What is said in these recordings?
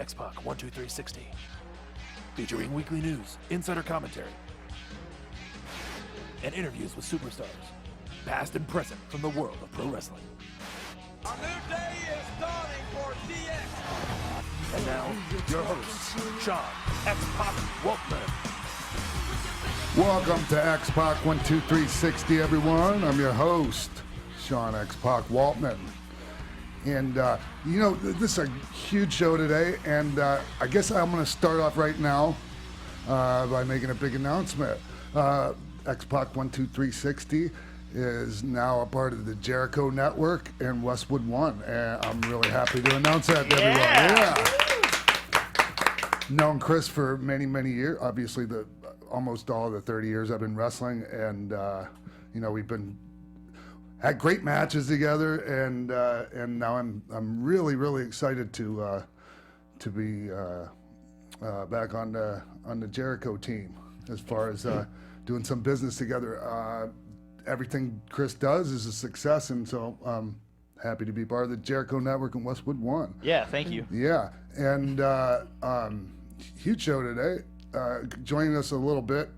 X-Pac 12360, featuring weekly news, insider commentary, and interviews with superstars, past and present from the world of pro wrestling. A new day is dawning for DX. And now, your hosts, Shawn, X-Pac, Waltman. Welcome to X-Pac 12360, everyone. I'm your host, Shawn X-Pac Waltman. And, this is a huge show today, and I guess I'm going to start off right now by making a big announcement. X-Pac 12360 is now a part of the Jericho Network and Westwood One, and I'm really happy to announce that to everyone. Known Chris for many, many years, obviously almost all of the 30 years I've been wrestling, and we've had great matches together, and now I'm really, really excited to be back on the Jericho team as far as doing some business together. Everything Chris does is a success, and so I'm happy to be part of the Jericho Network and Westwood One. Yeah, thank you. Yeah, and huge show today. Joining us a little bit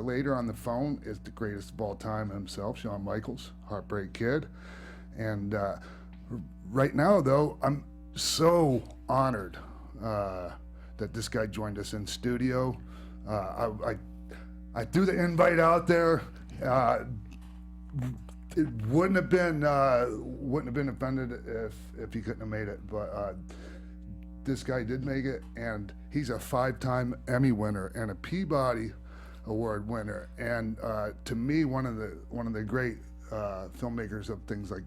later on the phone is the greatest of all time himself, Shwan Micheals, Heartbreak Kid. And right now, though, I'm so honored that this guy joined us in studio. I threw the invite out there. It wouldn't have been offended if he couldn't have made it, but this guy did make it, and he's a 5-time Emmy winner and a Peabody Award winner, and to me, one of the great filmmakers of things like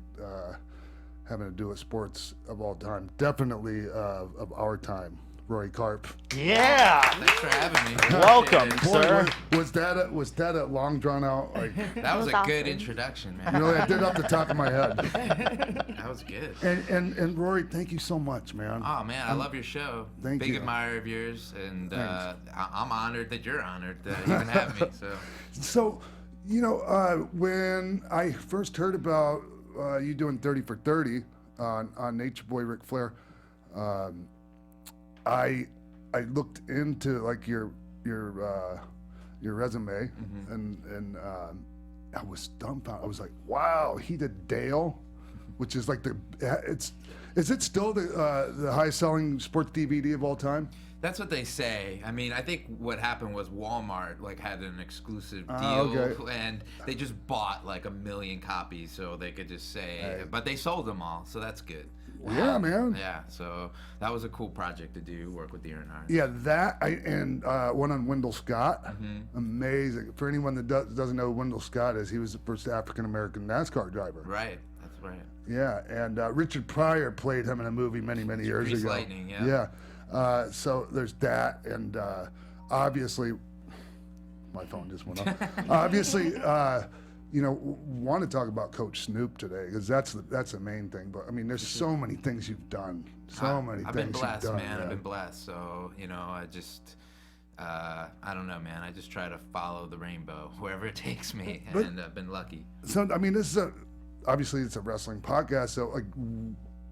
having to do with sports of all time, definitely of our time. Rory Karpf. Yeah. Thanks for having me. Welcome, Boy, sir. was that a long drawn out like? That was a good introduction, man. Really, I did off the top of my head. That was good. And Rory, thank you so much, man. Oh man, I love your show. Thank Big you. admirer of yours, and I'm honored that you're honored to even have me. So, when I first heard about you doing 30 for 30 on Nature Boy Ric Flair, I looked into like your resume, and I was dumbfounded. I was like, wow, he did Dale, which is like is it still the highest selling sports DVD of all time? That's what they say. I mean, I think what happened was Walmart had an exclusive deal, okay. and they just bought like 1 million copies so they could just say. Hey. But they sold them all, so that's good. Yeah, man. Yeah, so that was a cool project to do, work with the Earnhardt. Yeah, and one on Wendell Scott. Amazing. For anyone that doesn't know who Wendell Scott is, he was the first African-American NASCAR driver. Right, that's right. Yeah, and Richard Pryor played him in a movie many years Grease ago. Lightning, yeah. Yeah. So there's that, and obviously, my phone just went off. Obviously, want to talk about Coach Snoop today because that's the main thing. But I mean, there's so many things you've done. I've been blessed, man. I've been blessed. So I just. I don't know, man. I just try to follow the rainbow wherever it takes me, and I've been lucky. So I mean, this is obviously it's a wrestling podcast. So like,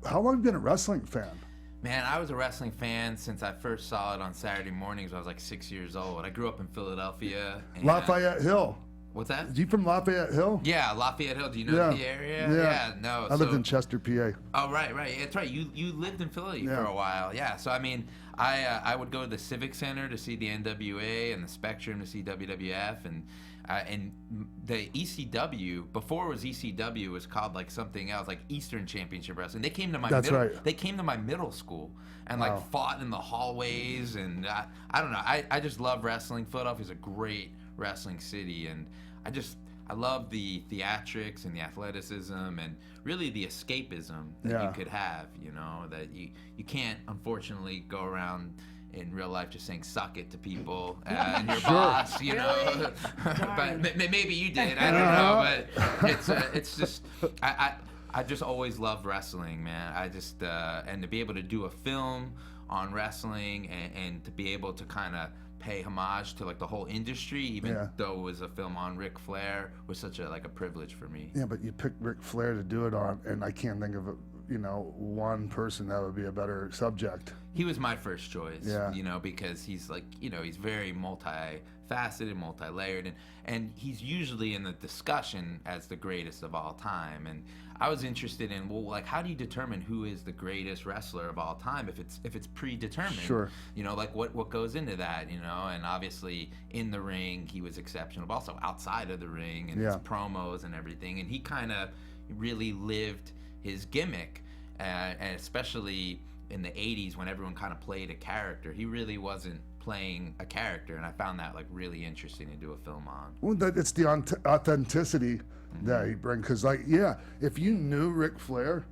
how long have you been a wrestling fan? Man, I was a wrestling fan since I first saw it on Saturday mornings when I was like 6 years old. I grew up in Philadelphia. And, Lafayette Hill. What's that? You from Lafayette Hill? Yeah, Lafayette Hill. Do you know the area? Yeah. No. I lived in Chester, PA. Oh, right. That's right. You lived in Philly for a while. Yeah. So I mean, I would go to the Civic Center to see the NWA and the Spectrum to see WWF and the ECW, before it was ECW, it was called like something else, like Eastern Championship Wrestling. They came to my They came to my middle school and fought in the hallways, and I don't know. I just love wrestling. Philadelphia's a great wrestling city, and I love the theatrics and the athleticism and really the escapism that you could have. That you can't unfortunately go around in real life just saying suck it to people and your boss, but maybe you did, I don't know, but it's just I just always loved wrestling, man. I just and to be able to do a film on wrestling and to be able to kind of pay homage to like the whole industry, even though it was a film on Ric Flair, was such a privilege for me. Yeah, but you picked Ric Flair to do it on, and I can't think of one person that would be a better subject. He was my first choice, Yeah. Because he's like, he's very multifaceted, multi-layered, and he's usually in the discussion as the greatest of all time. And I was interested in, how do you determine who is the greatest wrestler of all time if it's predetermined? Sure. What goes into that, and obviously in the ring he was exceptional, but also outside of the ring and his promos and everything. And he kind of really lived his gimmick, and especially in the 80s when everyone kind of played a character. He really wasn't playing a character, and I found that really interesting to do a film on. Well, it's the authenticity that he brings, because if you knew Ric Flair,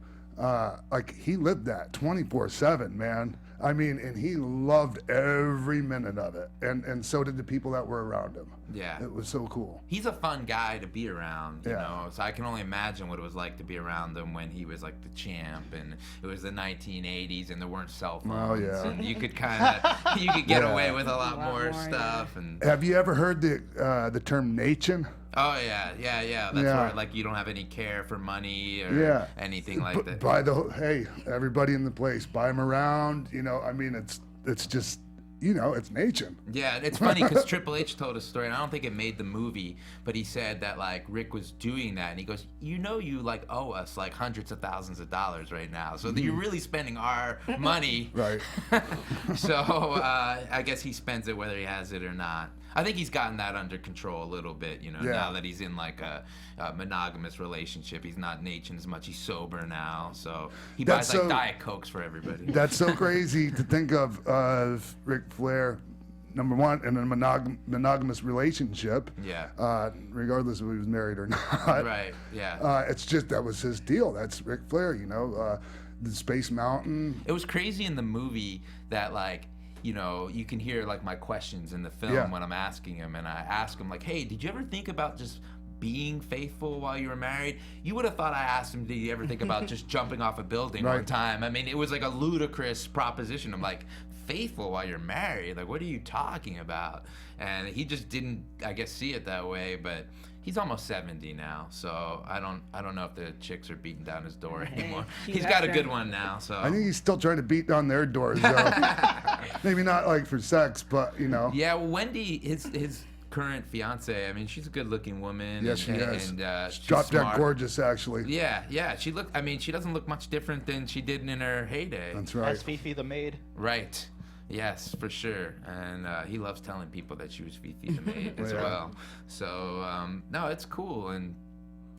he lived that 24/7, man. I mean, and he loved every minute of it, and so did the people that were around him. Yeah, it was so cool. He's a fun guy to be around, you know. So I can only imagine what it was like to be around him when he was like the champ, and it was the 1980s, and there weren't cell phones. Oh yeah, and you could get away with a lot more stuff. And have you ever heard the term "nation"? Oh yeah. That's where you don't have any care for money or anything like that. Hey, everybody in the place, buy him around. I mean, it's just, it's nation. Yeah, it's funny because Triple H told a story, and I don't think it made the movie, but he said that Rick was doing that, and he goes, you owe us hundreds of thousands of dollars right now, so that you're really spending our money. Right. So I guess he spends it whether he has it or not. I think he's gotten that under control a little bit, now that he's in a monogamous relationship. He's not nation as much. He's sober now, so he buys Diet Cokes for everybody. That's so crazy to think of Ric Flair, number one, in a monogamous relationship. Yeah. Regardless if he was married or not. Right. Yeah. It's just that was his deal. That's Ric Flair. The Space Mountain. It was crazy in the movie that you can hear my questions in the film when I'm asking him, and I ask him hey, did you ever think about just being faithful while you were married? You would have thought I asked him, did you ever think about just jumping off a building one time? I mean, it was a ludicrous proposition. I'm faithful while you're married? What are you talking about? And he just didn't, I guess, see it that way, but he's almost 70 now, so I don't know if the chicks are beating down his door anymore. He's got a good one now, so. I think he's still trying to beat down their doors, though. Maybe not for sex, but Yeah, well, Wendy, his current fiance, I mean, she's a good-looking woman. Yes, she is. And she's drop dead smart. gorgeous, actually. Yeah. She doesn't look much different than she did in her heyday. That's right. As Fifi the maid. Right. Yes, for sure. And he loves telling people that she was Fifi the maid as well. So no, it's cool, and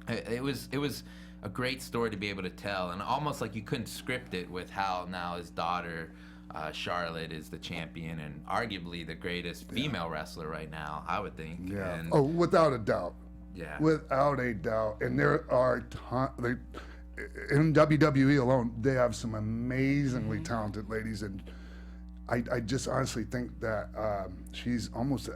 it was a great story to be able to tell, and almost you couldn't script it with how now his daughter Charlotte is the champion and arguably the greatest female wrestler right now, I would think. Yeah. And, without a doubt. Yeah. Without a doubt. And there are in WWE alone, they have some amazingly talented ladies, and I just honestly think that she's almost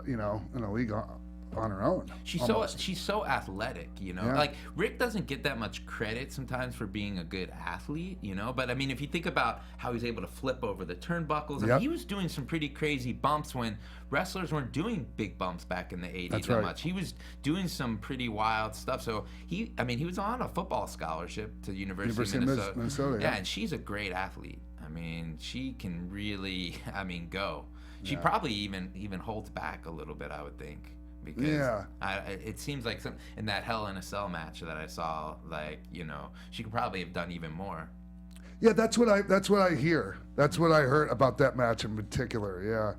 in a league on her own. She's so athletic, Yeah. Rick doesn't get that much credit sometimes for being a good athlete, but I mean, if you think about how he's able to flip over the turnbuckles, I mean, he was doing some pretty crazy bumps when wrestlers weren't doing big bumps back in the 80s. That's that right. much. He was doing some pretty wild stuff. So he was on a football scholarship to the University of Minnesota. Yeah, and she's a great athlete. I mean, she can really, go. She probably even holds back a little bit, I would think. Because it seems like in that Hell in a Cell match that I saw, she could probably have done even more. Yeah, that's what I hear. That's what I heard about that match in particular. Yeah.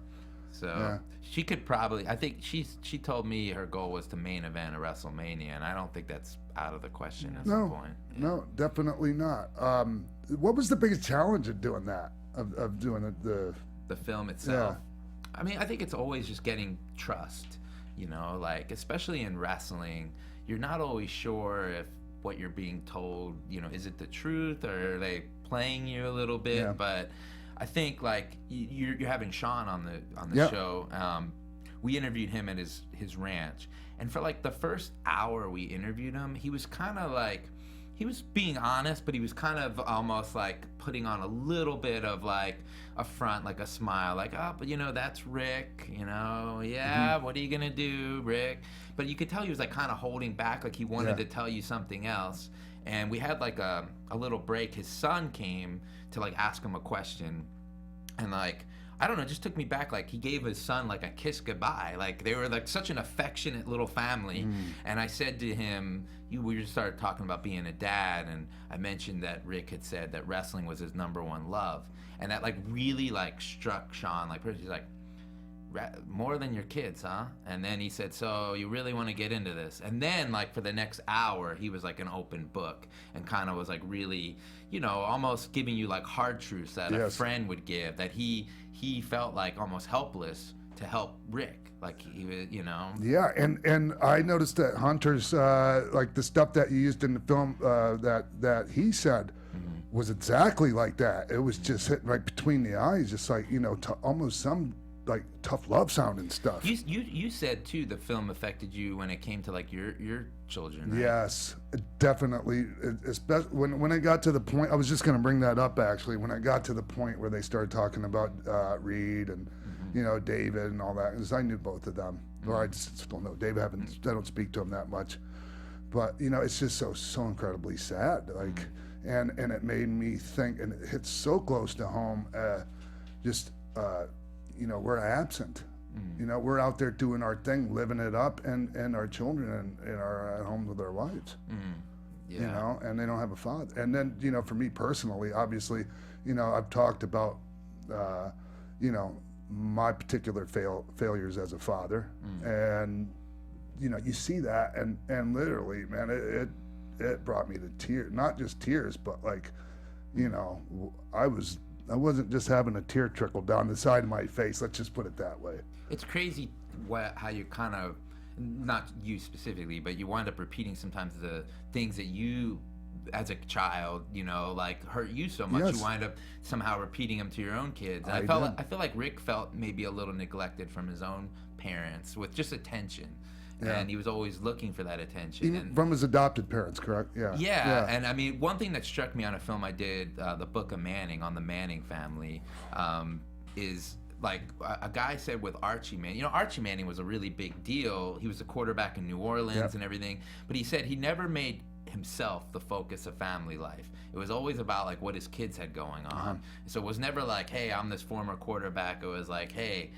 So she could probably. I think she told me her goal was to main event a WrestleMania, and I don't think that's out of the question at some point. Yeah. No, definitely not. What was the biggest challenge of doing that? Of doing the film itself? Yeah. I mean, I think it's always just getting trust. Especially in wrestling, you're not always sure if what you're being told, is it the truth, or are they playing you a little bit? Yeah. But I think you're having Shawn on the show. We interviewed him at his ranch, and for the first hour we interviewed him, he was kind of he was being honest, but he was kind of almost like putting on a little bit of like a front, like a smile, like, oh, but you know, that's Rick, you know, yeah, what are you gonna do, Rick? But you could tell he was like kind of holding back, like he wanted to tell you something else. And we had like a little break. His son came to like ask him a question, and like, I don't know, it just took me back. Like, he gave his son like a kiss goodbye. Like, they were like such an affectionate little family. And I said to him, we just started talking about being a dad, and I mentioned that Rick had said that wrestling was his #1 love, and that like really like struck Shawn. Like, he's like, more than your kids, huh? And then he said, so you really want to get into this? And then like for the next hour, he was like an open book, and kind of was like really, you know, almost giving you like hard truths that a friend would give, that he felt like almost helpless to help Rick. Like, he was, you know. Yeah, and I noticed that Hunter's like the stuff that you used in the film that he said was exactly like that. It was just hitting right between the eyes, just like, you know, almost some like tough love sounding stuff. You said too the film affected you when it came to like your children, right? Yes, definitely. Especially when I got to the point, I was just going to bring that up actually. When I got to the point where they started talking about Reed and you know, David and all that, because I knew both of them, or I just still know David. I don't speak to him that much, but you know, it's just so incredibly sad. Like, and it made me think, and it hits so close to home. You know, we're absent. You know, we're out there doing our thing, living it up, and our children are at home with their wives. You know, and they don't have a father. And then, you know, for me personally, obviously, you know, I've talked about, you know, my particular failures as a father, and you know, you see that, and literally, man, it brought me to tears. Not just tears, but like, you know, I wasn't just having a tear trickle down the side of my face. Let's just put it that way. It's crazy how you kind of, not you specifically, but you wind up repeating sometimes the things that you, as a child, you know, like hurt you so much. You wind up somehow repeating them to your own kids. And I feel like Rick felt maybe a little neglected from his own parents with just attention. And he was always looking for that attention. Even from his adopted parents, correct? Yeah. And I mean, one thing that struck me on a film I did, the Book of Manning, on the Manning family, is like a guy said with Archie Manning. You know, Archie Manning was a really big deal. He was a quarterback in New Orleans and everything. But he said he never made himself the focus of family life. It was always about like what his kids had going on. So it was never like, hey, I'm this former quarterback. It was like, hey,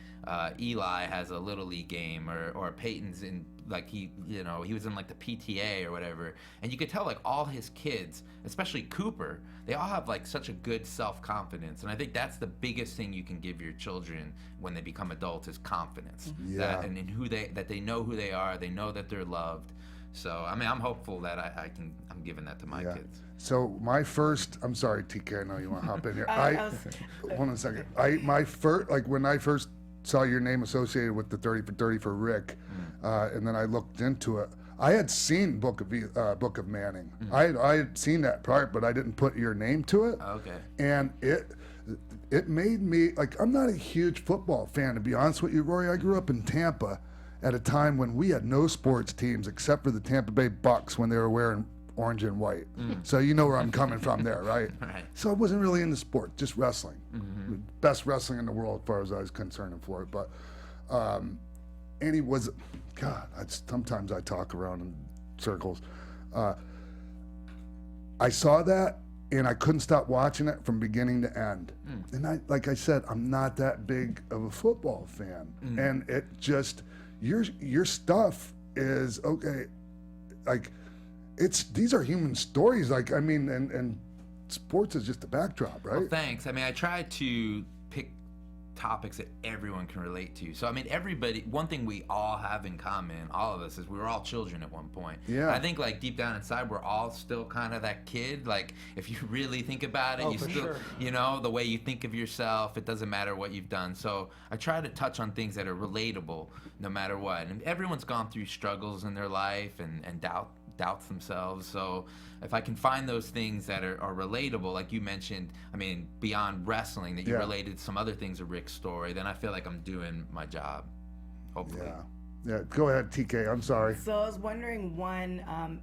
Eli has a little league game, or Peyton's in, like, he was in like the PTA or whatever. And you could tell like all his kids, especially Cooper, they all have like such a good self-confidence. And I think that's the biggest thing you can give your children when they become adults, is confidence. And in that they know who they are, they know that they're loved. So, I mean, I'm hopeful that I'm giving that to my kids. So my first, I'm sorry, TK, I know you want to hop in here. Hold on a second. When I first saw your name associated with the 30 for 30 for Rick, and then I looked into it, I had seen Book of Manning. I had seen that part, but I didn't put your name to it. Okay. And it made me, like, I'm not a huge football fan, to be honest with you, Rory. I grew up in Tampa at a time when we had no sports teams except for the Tampa Bay Bucks when they were wearing orange and white. So you know where I'm coming from there, right? Right. So I wasn't really into sport, just wrestling. Best wrestling in the world as far as I was concerned for it. But, and he was, God, sometimes I talk around in circles. I saw that, and I couldn't stop watching it from beginning to end. And like I said, I'm not that big of a football fan. And it just, your stuff is okay. Like, these are human stories. Like, I mean, and sports is just a backdrop, right? Well, thanks. I mean, I try to pick topics that everyone can relate to. So, I mean, one thing we all have in common, all of us, is we were all children at one point. Yeah. I think, like, deep down inside, we're all still kind of that kid. Like, if you really think about it, you know, the way you think of yourself, it doesn't matter what you've done. So I try to touch on things that are relatable no matter what. And everyone's gone through struggles in their life and doubts themselves. So if I can find those things that are relatable, like you mentioned, I mean, beyond wrestling, that you related some other things to Rick's story, then I feel like I'm doing my job, hopefully. Yeah, go ahead, TK. I'm sorry. So I was wondering,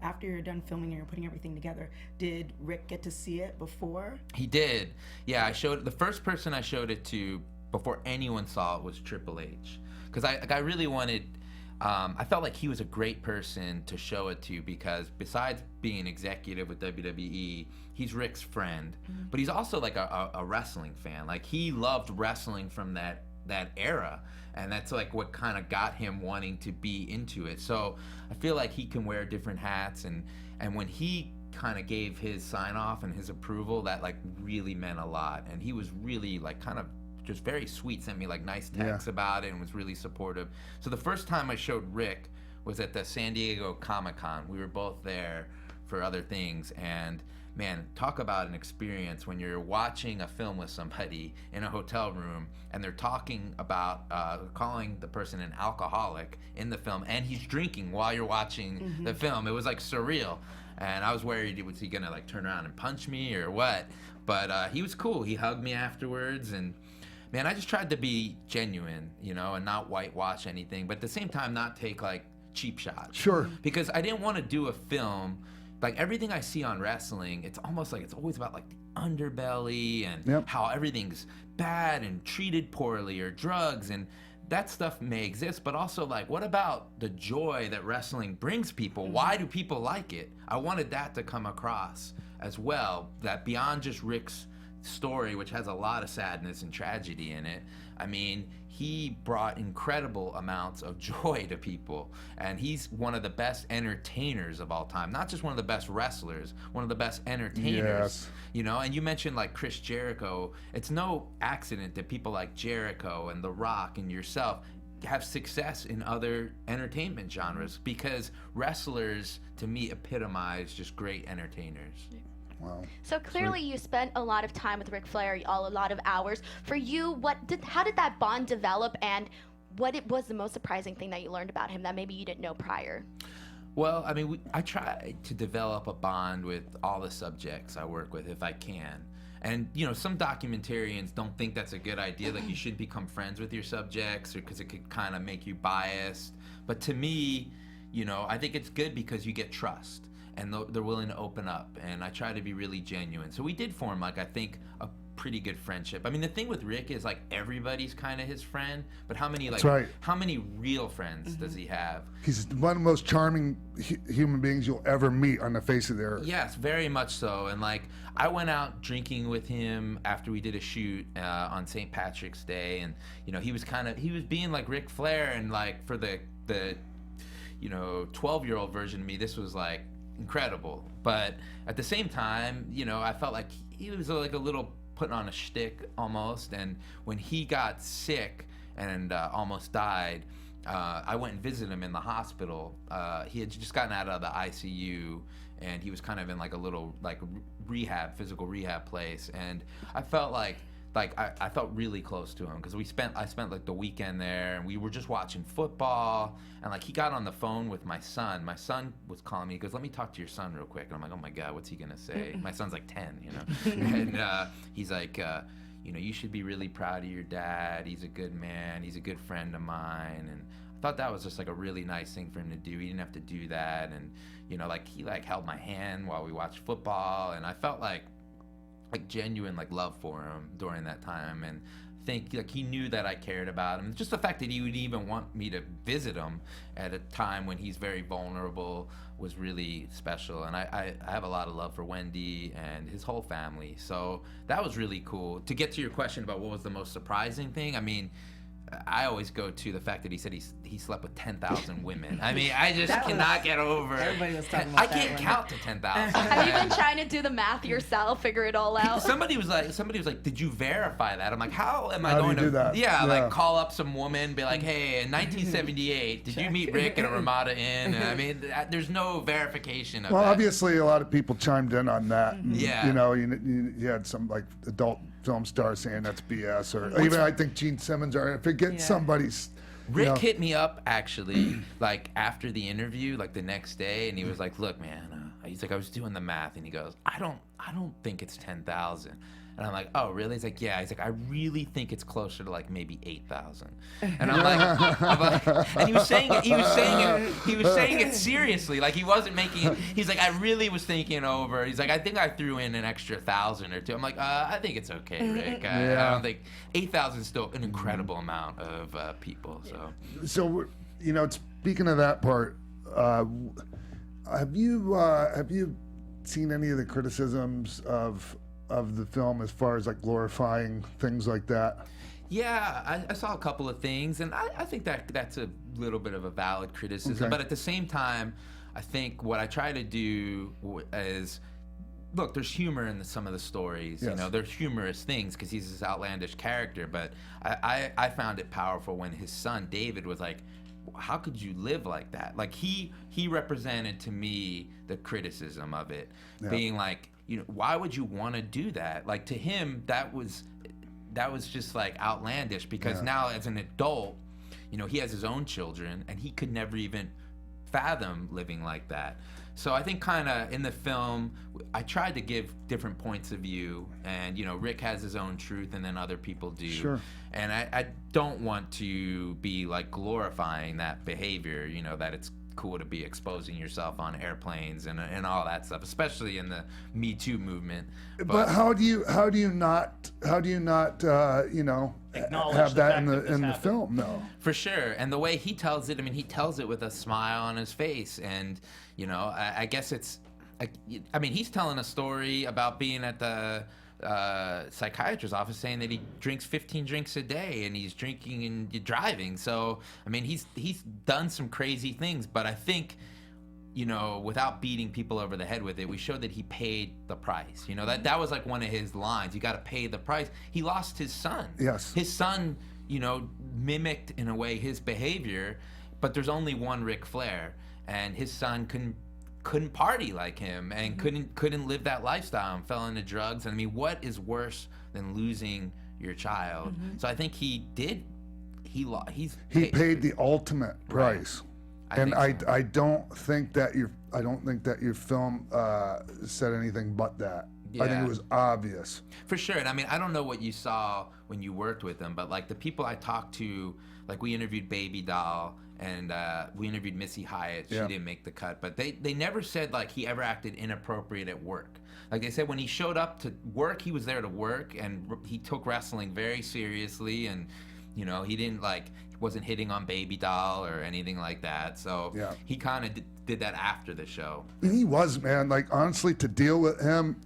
after you're done filming and you're putting everything together, did Rick get to see it before? He did. Yeah, I showed the first person I showed it to before anyone saw it was Triple H, because I really wanted. I felt like he was a great person to show it to because besides being an executive with WWE, he's Rick's friend, but he's also like a wrestling fan. Like he loved wrestling from that era, and that's like what kind of got him wanting to be into it. So I feel like he can wear different hats, and when he kind of gave his sign off and his approval, that like really meant a lot. And he was really like kind of just very sweet, sent me like nice texts about it and was really supportive. So the first time I showed Rick was at the San Diego Comic-Con. We were both there for other things, and man, talk about an experience when you're watching a film with somebody in a hotel room and they're talking about calling the person an alcoholic in the film, and he's drinking while you're watching the film. It was like surreal, and I was worried, was he gonna like turn around and punch me or what? But he was cool. He hugged me afterwards, and man, I just tried to be genuine, you know, and not whitewash anything, but at the same time not take like cheap shots. Sure. Because I didn't want to do a film like everything I see on wrestling. It's almost like it's always about like the underbelly and how everything's bad and treated poorly or drugs, and that stuff may exist, but also like what about the joy that wrestling brings people? Why do people like it? I wanted that to come across as well, that beyond just Rick's story, which has a lot of sadness and tragedy in it, I mean, he brought incredible amounts of joy to people, and he's one of the best entertainers of all time. Not just one of the best wrestlers, one of the best entertainers. You know, and you mentioned like Chris Jericho. It's no accident that people like Jericho and The Rock and yourself have success in other entertainment genres, because wrestlers to me epitomize just great entertainers. Wow. So clearly you spent a lot of time with Ric Flair, a lot of hours. For you, how did that bond develop, and what was the most surprising thing that you learned about him that maybe you didn't know prior? Well, I mean, I try to develop a bond with all the subjects I work with if I can. And, you know, some documentarians don't think that's a good idea, like you shouldn't become friends with your subjects, or because it could kind of make you biased. But to me, you know, I think it's good because you get trust, and they're willing to open up, and I try to be really genuine. So we did form, like, I think, a pretty good friendship. I mean, the thing with Rick is, like, everybody's kind of his friend, but how many, like, how many real friends does he have? He's one of the most charming human beings you'll ever meet on the face of the earth. Yes, very much so. And, like, I went out drinking with him after we did a shoot on St. Patrick's Day, and, you know, he was being, like, Ric Flair, and, like, for the you know, 12-year-old version of me, this was, like, incredible. But at the same time, you know, I felt like he was like a little putting on a shtick almost. And when he got sick and almost died, I went and visited him in the hospital. He had just gotten out of the ICU, and he was kind of in like a little like physical rehab place. And I felt like I felt really close to him, because I spent like the weekend there, and we were just watching football, and like he got on the phone with my son. My son was calling me. He goes, "Let me talk to your son real quick." And I'm like, "Oh my God, what's he gonna say?" My son's like 10, you know, and he's like, "You know, you should be really proud of your dad. He's a good man. He's a good friend of mine." And I thought that was just like a really nice thing for him to do. He didn't have to do that, and you know, like he like held my hand while we watched football, and I felt like genuine like love for him during that time. And I think like he knew that I cared about him. Just the fact that he would even want me to visit him at a time when he's very vulnerable was really special. And I have a lot of love for Wendy and his whole family, so that was really cool. To get to your question about what was the most surprising thing, I mean, I always go to the fact that he said he slept with 10,000 women. I mean, I just cannot get over. Everybody was talking about I can't count to 10,000. Have you been trying to do the math yourself, figure it all out? Somebody was like, "Did you verify that?" I'm like, "How am I going to do that? Yeah, like call up some woman, be like, "Hey, in 1978, did you meet Rick at a Ramada Inn?" And I mean, there's no verification of that. Well, obviously, a lot of people chimed in on that. Yeah. You know, you had some like adult film stars saying that's BS, or even I think Gene Simmons, or forget somebody's. Rick hit me up actually, like after the interview, like the next day, and he was like, "Look, man," he's like, "I was doing the math," and he goes, I don't think it's 10,000." And And I'm like, oh, really? He's like, yeah. He's like, I really think it's closer to like maybe 8,000. And I'm like, and he was saying it seriously. Like he wasn't making. He's like, I really was thinking over. He's like, I think I threw in an extra 1,000 or 2. I'm like, I think it's okay, Rick. I don't think 8,000 is still an incredible amount of people. So, you know, speaking of that part, have you seen any of the criticisms of the film as far as like glorifying things like that? Yeah, I saw a couple of things, and I think that's a little bit of a valid criticism. Okay. But at the same time, I think what I try to do is, look, there's humor in some of the stories. Yes. You know, there's humorous things because he's this outlandish character. But I found it powerful when his son David was like, how could you live like that? Like he represented to me the criticism of it, being like, you know, why would you want to do that? Like to him, that was just like outlandish because now as an adult, you know, he has his own children and he could never even fathom living like that. So I think kind of in the film, I tried to give different points of view, and you know, Rick has his own truth, and then other people do. Sure. And I don't want to be like glorifying that behavior. You know, that it's cool to be exposing yourself on airplanes and all that stuff, especially in the Me Too movement. But how do you not you know, Acknowledge have the that fact that this in the happened. film? No. For sure. And the way he tells it, I mean, he tells it with a smile on his face. And, you know, I guess it's, I mean, he's telling a story about being at the psychiatrist's office saying that he drinks 15 drinks a day and he's drinking and driving. So, I mean, he's done some crazy things. But I think, you know, without beating people over the head with it, we showed that he paid the price. You know, that was like one of his lines. You got to pay the price. He lost his son. Yes. His son, you know, mimicked in a way his behavior, but there's only one Ric Flair, and his son couldn't party like him and couldn't live that lifestyle and fell into drugs. And I mean, what is worse than losing your child? So I think he paid the ultimate price. I don't think that your film said anything but that. I think it was obvious. For sure. And I mean, I don't know what you saw when you worked with him, but like the people I talked to, like we interviewed Baby Doll and we interviewed Missy Hyatt. She didn't make the cut, but they never said like he ever acted inappropriate at work. Like they said when he showed up to work, he was there to work, and he took wrestling very seriously, and you know, he wasn't hitting on Baby Doll or anything like that. So he kind of did that after the show. And he was, man, like honestly, to deal with him,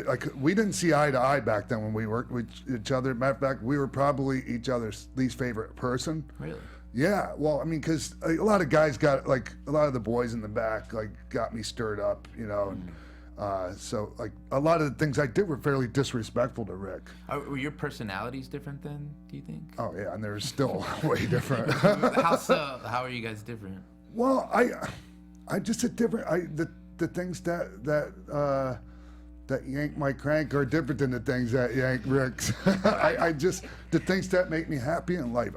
like we didn't see eye to eye back then when we worked with each other. Matter of fact, we were probably each other's least favorite person. Really? Yeah. Well, I mean, because a lot of guys got, like, a lot of the boys in the back, like, got me stirred up, you know. And, so, like, a lot of the things I did were fairly disrespectful to Rick. Were your personalities different then, do you think? Oh, yeah, and they're still way different. How so? How are you guys different? Well, I just a different. The things that yank my crank are different than the things that yank Rick's. I just, the things that make me happy in life.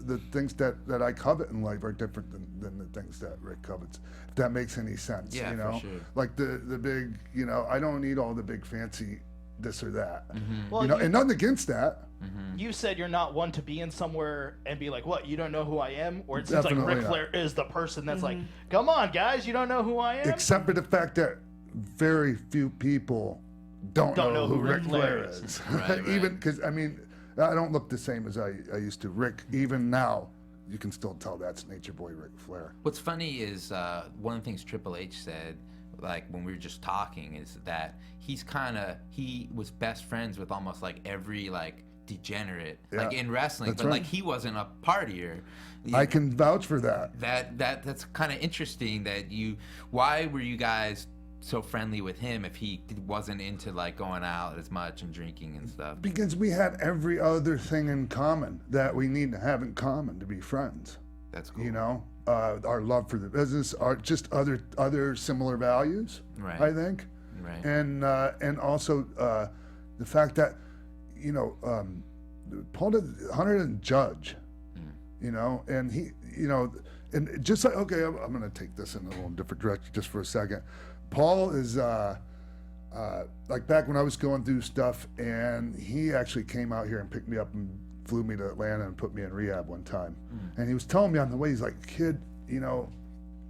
The things that I covet in life are different than the things that Rick covets. If that makes any sense, Yeah, you know. for sure. Like the big, you know, I don't need all the big fancy this or that. Well, You know, and nothing against that. You said you're not one to be in somewhere and be like, what, you don't know who I am? Or it seems like Definitely Ric not. Flair is the person that's like, come on, guys, you don't know who I am? Except for the fact that very few people don't know who Ric Flair Flair is. Right. Even because, I mean, I don't look the same as I used to. Rick, even now, you can still tell that's Nature Boy Ric Flair. What's funny is one of the things Triple H said, like when we were just talking, is that he was best friends with almost like every like degenerate like in wrestling, that's but right. like he wasn't a partier. I can vouch for that. That's kind of interesting that why were you guys so friendly with him if he wasn't into like going out as much and drinking and stuff? Because we had every other thing in common that we need to have in common to be friends. That's cool. You know, our love for the business, our just other similar values. Right. I think. Right. And also the fact that, you know, Hunter didn't judge, you know, and he, you know, and just like, okay, I'm going to take this in a little different direction just for a second. Paul is, like back when I was going through stuff, and he actually came out here and picked me up and flew me to Atlanta and put me in rehab one time. And he was telling me on the way, he's like, kid, you know,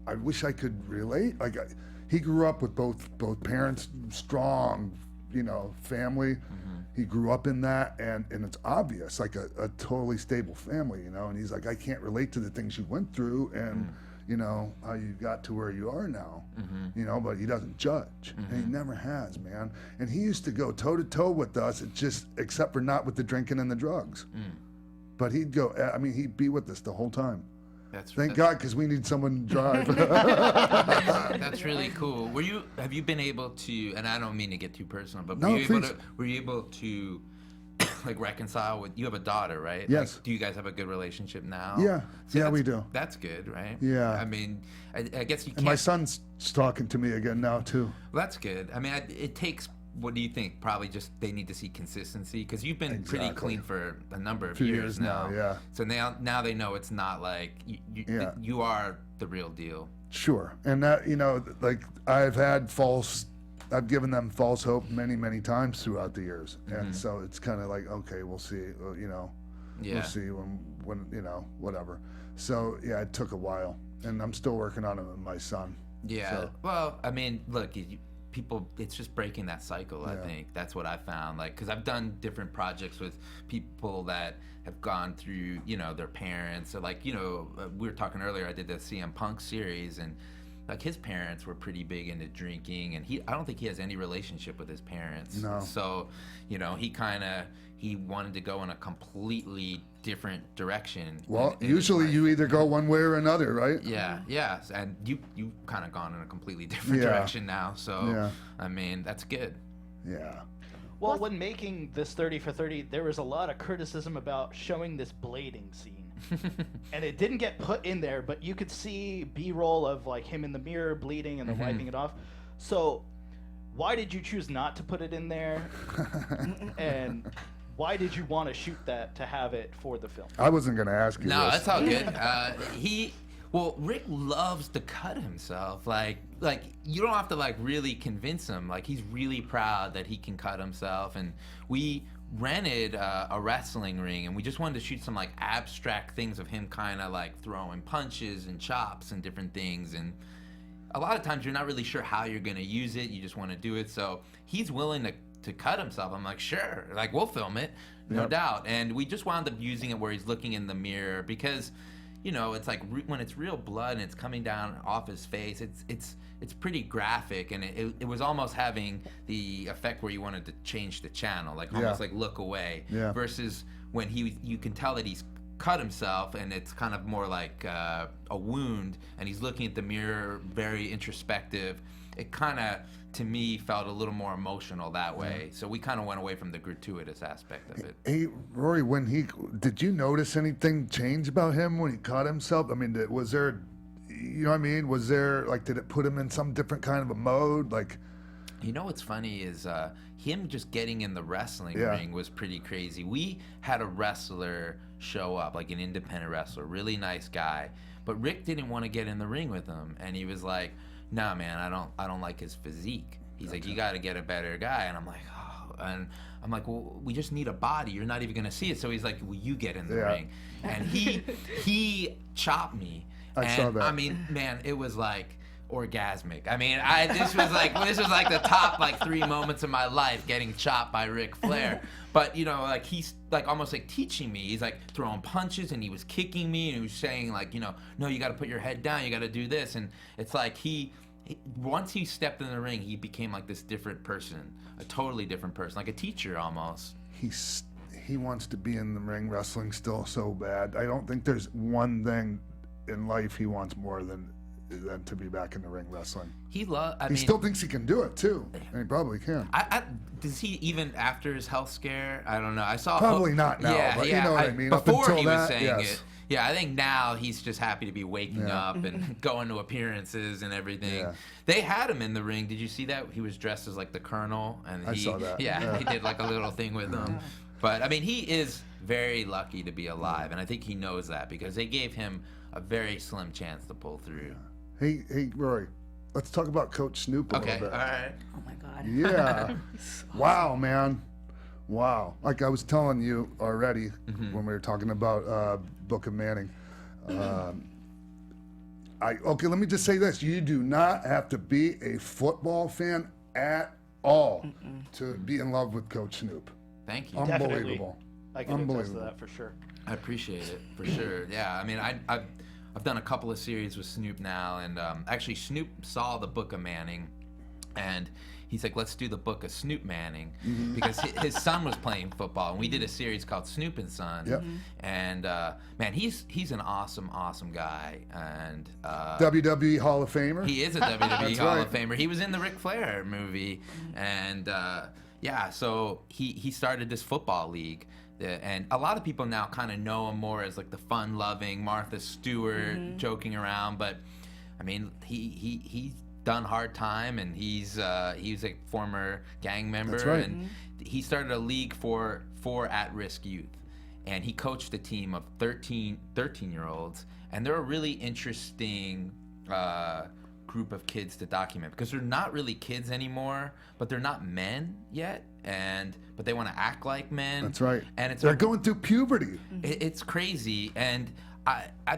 I wish I could relate. Like, he grew up with both parents, strong, you know, family. He grew up in that, and it's obvious, like a totally stable family, you know. And he's like, I can't relate to the things you went through, and you know how you got to where you are now, you know. But he doesn't judge, and he never has, man. And he used to go toe to toe with us, except for not with the drinking and the drugs. But he'd go. I mean, he'd be with us the whole time. Thank God, because we need someone to drive. That's really cool. Have you been able to? And I don't mean to get too personal, but No, were you able to like reconcile with? You have a daughter, right? Yes. Like, do you guys have a good relationship now? Yeah. Yeah, we do. That's good, right? Yeah. I mean, I guess you can't. And my son's talking to me again now too. Well, that's good. I mean, it takes. What do you think? Probably just they need to see consistency, because you've been pretty clean for a number of years now. Yeah. So now they know it's not like you are the real deal. Sure. And that, you know, like I've given them false hope many times throughout the years. And so it's kind of like, okay, we'll see, you know, we'll see when, you know, whatever. So yeah, it took a while, and I'm still working on it with my son. Yeah. So. Well, I mean, look, people, it's just breaking that cycle. I think that's what I found, like, because I've done different projects with people that have gone through, you know, their parents, or like, you know, we were talking earlier, I did the CM Punk series, and like his parents were pretty big into drinking, and I don't think he has any relationship with his parents. No. So, you know, he wanted to go in a completely different direction. Well, usually you either go one way or another, right? Yeah, and you kind of gone in a completely different direction now. So, I mean, that's good. Yeah. Well, when making this 30 for 30, there was a lot of criticism about showing this blading scene. And it didn't get put in there, but you could see B-roll of like him in the mirror bleeding and then wiping it off. So why did you choose not to put it in there? And why did you want to shoot that to have it for the film? I wasn't going to ask you No, this. that's all good. Rick loves to cut himself. Like you don't have to like really convince him. Like, he's really proud that he can cut himself. And we rented a wrestling ring, and we just wanted to shoot some like abstract things of him kind of like throwing punches and chops and different things. And a lot of times you're not really sure how you're gonna use it. You just want to do it. So he's willing to cut himself. I'm like, sure, like we'll film it, no doubt. And we just wound up using it where he's looking in the mirror, because, you know, it's like when it's real blood and it's coming down off his face, it's pretty graphic, and it was almost having the effect where you wanted to change the channel, like almost like look away. Versus when you can tell that he's cut himself, and it's kind of more like a wound, and he's looking at the mirror, very introspective. It kind of, to me, felt a little more emotional that way. So we kind of went away from the gratuitous aspect of it. Hey, Rory, did you notice anything change about him when he cut himself? I mean, was there, you know what I mean? Was there, like, did it put him in some different kind of a mode? Like, you know what's funny is him just getting in the wrestling ring was pretty crazy. We had a wrestler show up, like an independent wrestler, really nice guy, but Rick didn't want to get in the ring with him, and he was like, nah, man, I don't like his physique. He's like, you got to get a better guy. And I'm like, oh. And I'm like, well, we just need a body. You're not even going to see it. So he's like, well, you get in the ring. And he chopped me. I saw that. I mean, man, it was like orgasmic. I mean, this was like the top like 3 moments of my life, getting chopped by Ric Flair. But, you know, like, he's like almost like teaching me. He's like throwing punches, and he was kicking me, and he was saying like, you know, no, you got to put your head down, you got to do this. And it's like once he stepped in the ring, he became like this different person, a totally different person, like a teacher almost. He wants to be in the ring wrestling still so bad. I don't think there's one thing in life he wants more than to be back in the ring wrestling. He still thinks he can do it too, and he probably can. Does he, even after his health scare? I don't know. I saw probably not now, but you know what I mean. Before he was that, saying it. Yeah, I think now he's just happy to be waking up and going to appearances and everything. Yeah. They had him in the ring. Did you see that? He was dressed as like the Colonel, and I saw that. Yeah, he did like a little thing with him. But I mean, he is very lucky to be alive, and I think he knows that, because they gave him a very slim chance to pull through. Hey, Rory, let's talk about Coach Snoop a Okay, little bit. all right. Oh my God. Yeah. Wow, man. Wow. Like I was telling you already when we were talking about Book of Manning. Okay, let me just say this. You do not have to be a football fan at all to be in love with Coach Snoop. Thank you. Unbelievable. I can attest to Unbelievable. that for sure. I appreciate it for sure. Yeah, I mean, I've done a couple of series with Snoop now, and actually Snoop saw the Book of Manning, and he's like, let's do the Book of Snoop Manning, because his son was playing football, and we did a series called Snoop and Son. Yep. And man, he's an awesome guy, and WWE Hall of Famer. he is a WWE Hall right. of Famer. He was in the Ric Flair movie, and yeah, so he started this football league. And a lot of people now kind of know him more as like the fun-loving Martha Stewart, joking around. But I mean, he's done hard time, and he's a former gang member. That's right. And he started a league for at-risk youth, and he coached a team of 13-year-olds, and they're a really interesting group of kids to document, because they're not really kids anymore, but they're not men yet, but they want to act like men. That's right. And They're going through puberty. it's crazy, and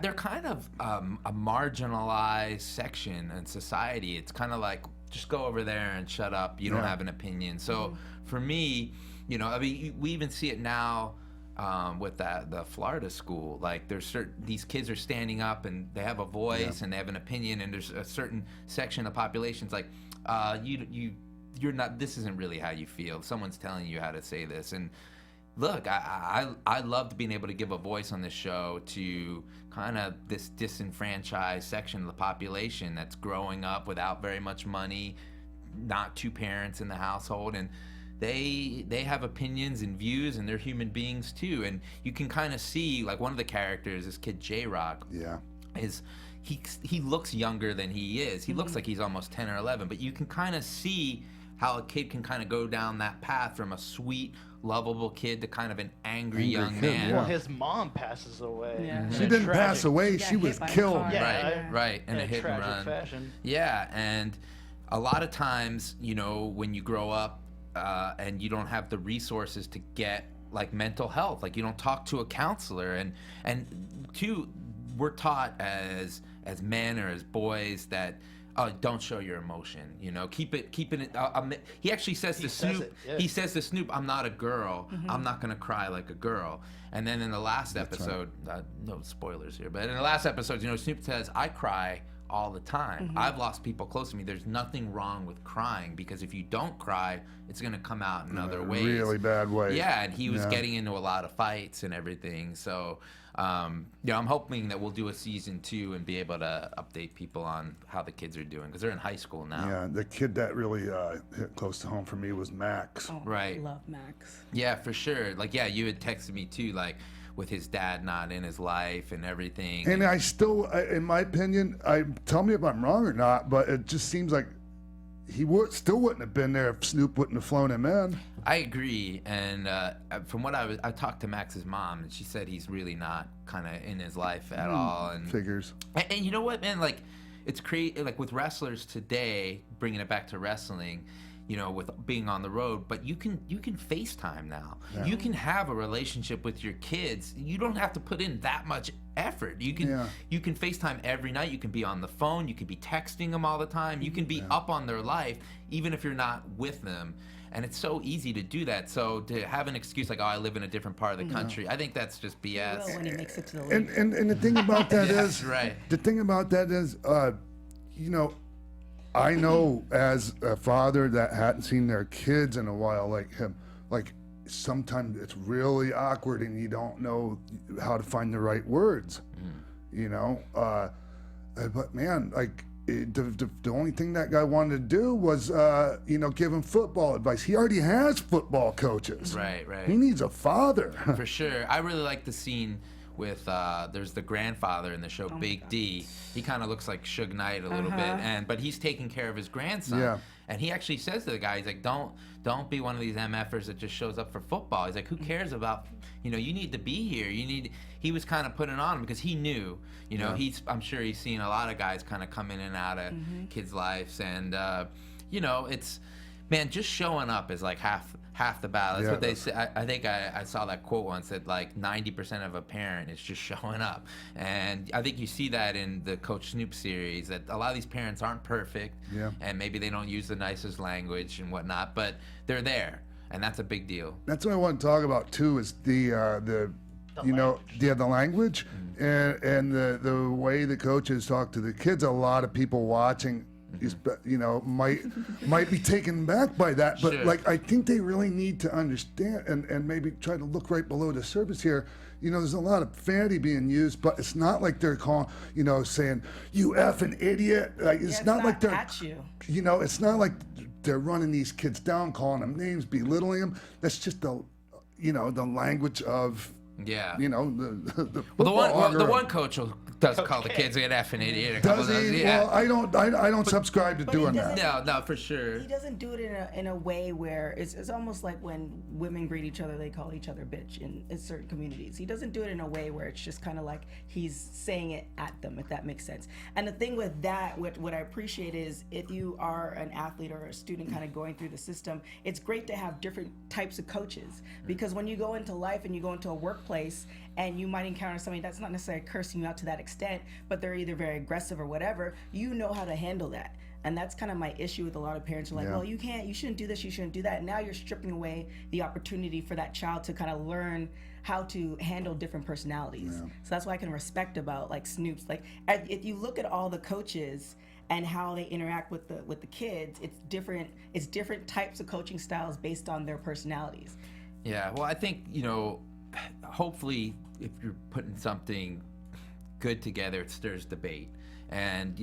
they're kind of a marginalized section in society. It's kind of like, just go over there and shut up. You don't have an opinion. So for me, you know, I mean, we even see it now with the Florida school. Like, these kids are standing up and they have a voice and they have an opinion, and there's a certain section of population's like, you're not. This isn't really how you feel. Someone's telling you how to say this. And look, I loved being able to give a voice on this show to kind of this disenfranchised section of the population that's growing up without very much money, not two parents in the household, and they have opinions and views, and they're human beings too. And you can kind of see, like, one of the characters, this kid J-Rock, he looks younger than he is. He looks like he's almost 10 or 11, but you can kind of see how a kid can kind of go down that path from a sweet, lovable kid to kind of an angry young kid, man. Well, his mom passes away. Yeah. She didn't pass away. She She got was hit by a killed. car. Yeah. Right, in a In hit and tragic run. fashion. Yeah, and a lot of times, you know, when you grow up and you don't have the resources to get, like, mental health, like, you don't talk to a counselor, and two, we're taught as men or as boys that, don't show your emotion, you know, keep it. He actually says to Snoop, he says to Snoop, I'm not a girl. I'm not gonna cry like a girl. And then in the last episode, no spoilers here, but in the last episode, you know, Snoop says, I cry all the time. I've lost people close to me. There's nothing wrong with crying, because if you don't cry, it's gonna come out in other ways. Really bad ways. Yeah, and he was getting into a lot of fights and everything. So, you know, I'm hoping that we'll do a season 2 and be able to update people on how the kids are doing, because they're in high school now. Yeah, the kid that really hit close to home for me was Max. Oh, Right. Love Max. Yeah, for sure. Like, yeah, you had texted me too, like, with his dad not in his life and everything. And I still, in my opinion, tell me if I'm wrong or not, but it just seems like he still wouldn't have been there if Snoop wouldn't have flown him in. I agree, and from what I talked to Max's mom, and she said he's really not kind of in his life at all. And Figures. And you know what, man? Like, it's crazy. Like, with wrestlers today, bringing it back to wrestling, you know, with being on the road, but you can FaceTime now. Yeah. You can have a relationship with your kids. You don't have to put in that much effort. You can FaceTime every night. You can be on the phone. You can be texting them all the time. You can be up on their life, even if you're not with them. And it's so easy to do that. So to have an excuse like, oh, I live in a different part of the country, I think that's just BS. He will when he makes it to the league. And the thing about that is, right. The thing about that is, you know, I know as a father that hadn't seen their kids in a while, like him, like sometimes it's really awkward and you don't know how to find the right words, you know. But man, like the only thing that guy wanted to do was, you know, give him football advice. He already has football coaches. Right. He needs a father. For sure. I really like the scene with there's the grandfather in the show, Big D. He kind of looks like Suge Knight a little bit, but he's taking care of his grandson. Yeah. And he actually says to the guy, he's like, don't be one of these MFers that just shows up for football. He's like, who cares about, you need to be here. He was kind of putting it on because he knew, I'm sure he's seen a lot of guys kind of come in and out of kids' lives. And, it's, man, just showing up is like half the battle. That's what they say. I think I saw that quote once that like 90% of a parent is just showing up. And I think you see that in the Coach Snoop series, that a lot of these parents aren't perfect. Yeah. And maybe they don't use the nicest language and whatnot, but they're there. And that's a big deal. That's what I want to talk about too, is the language and the way the coaches talk to the kids. A lot of people watching might be taken back by that, but I think they really need to understand and maybe try to look right below the surface here. There's a lot of profanity being used, but it's not like they're calling, saying you effing idiot. Like it's not like they're at you. It's not like they're running these kids down, calling them names, belittling them. That's just the language of the one coach does call the kids an effing idiot. Does he? Well, I don't subscribe to doing that. No, for sure. He doesn't do it in a way where it's almost like when women greet each other, they call each other bitch in certain communities. He doesn't do it in a way where it's just kind of like he's saying it at them, if that makes sense. And the thing with that, what I appreciate is if you are an athlete or a student kind of going through the system, it's great to have different types of coaches, because when you go into life and you go into a workplace and you might encounter somebody that's not necessarily cursing you out to that extent, but they're either very aggressive or whatever, you know how to handle that. And that's kind of my issue with a lot of parents who are like, well, you shouldn't do this, you shouldn't do that. And now you're stripping away the opportunity for that child to kind of learn how to handle different personalities. Yeah. So that's why I can respect about like Snoop's. Like if you look at all the coaches and how they interact with the kids, it's different types of coaching styles based on their personalities. Yeah, well, I think, hopefully if you're putting something good together, it stirs debate. And,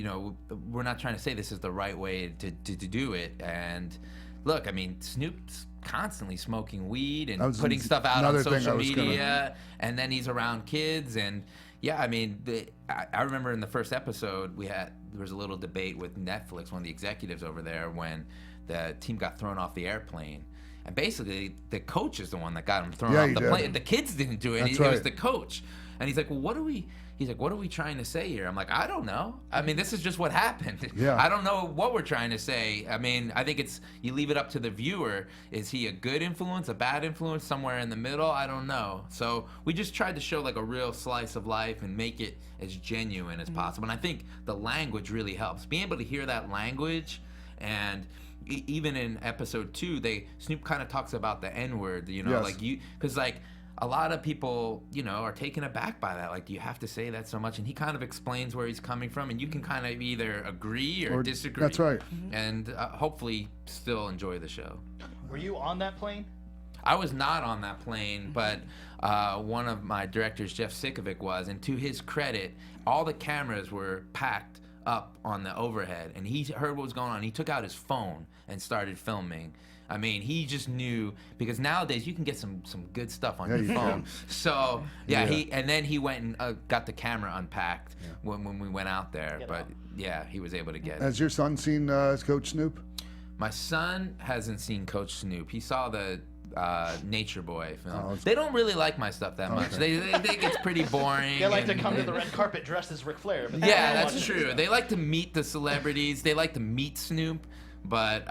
we're not trying to say this is the right way to do it. And look, I mean, Snoop's constantly smoking weed and putting stuff out on social media, and then he's around kids. And yeah, I mean, I remember in the first episode there was a little debate with Netflix, one of the executives over there, when the team got thrown off the airplane. And basically, the coach is the one that got him thrown off the plane. The kids didn't do it. It was the coach. And he's like, well, what are we trying to say here? I'm like, I don't know. I mean, this is just what happened. Yeah. I don't know what we're trying to say. I mean, I think you leave it up to the viewer. Is he a good influence, a bad influence, somewhere in the middle? I don't know. So we just tried to show like a real slice of life and make it as genuine as possible. And I think the language really helps. Being able to hear that language, and even in episode 2, Snoop kind of talks about the N-word, because like a lot of people, are taken aback by that. Like, you have to say that so much, and he kind of explains where he's coming from, and you can kind of either agree or disagree. That's right. And hopefully still enjoy the show. Were you on that plane? I was not on that plane, but one of my directors, Jeff Sikovic, was, and to his credit, all the cameras were packed up on the overhead, and he heard what was going on. He took out his phone and started filming. I mean, he just knew, because nowadays you can get some good stuff on your phone. So he went and got the camera unpacked when we went out there. He was able to get it. Has your son seen Coach Snoop? My son hasn't seen Coach Snoop. He saw the Nature Boy film. They don't really like my stuff that much. They think it's pretty boring. They like to come to the red carpet dressed as Ric Flair. But that's true. They like to meet the celebrities. They like to meet Snoop, but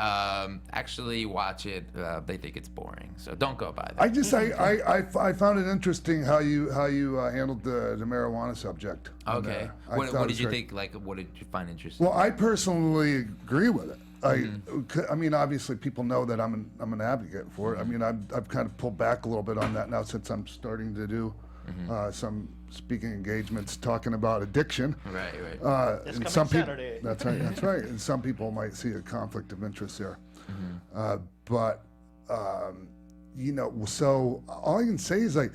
actually watch it, they think it's boring. So don't go by that. I found it interesting how you handled the marijuana subject. Okay. What did you think? Like, what did you find interesting? Well, I personally agree with it. I mean, obviously, people know that I'm an advocate for it. I mean, I've kind of pulled back a little bit on that now, since I'm starting to do some speaking engagements talking about addiction. Right. This coming Saturday. That's right. And some people might see a conflict of interest there. So all I can say is, like,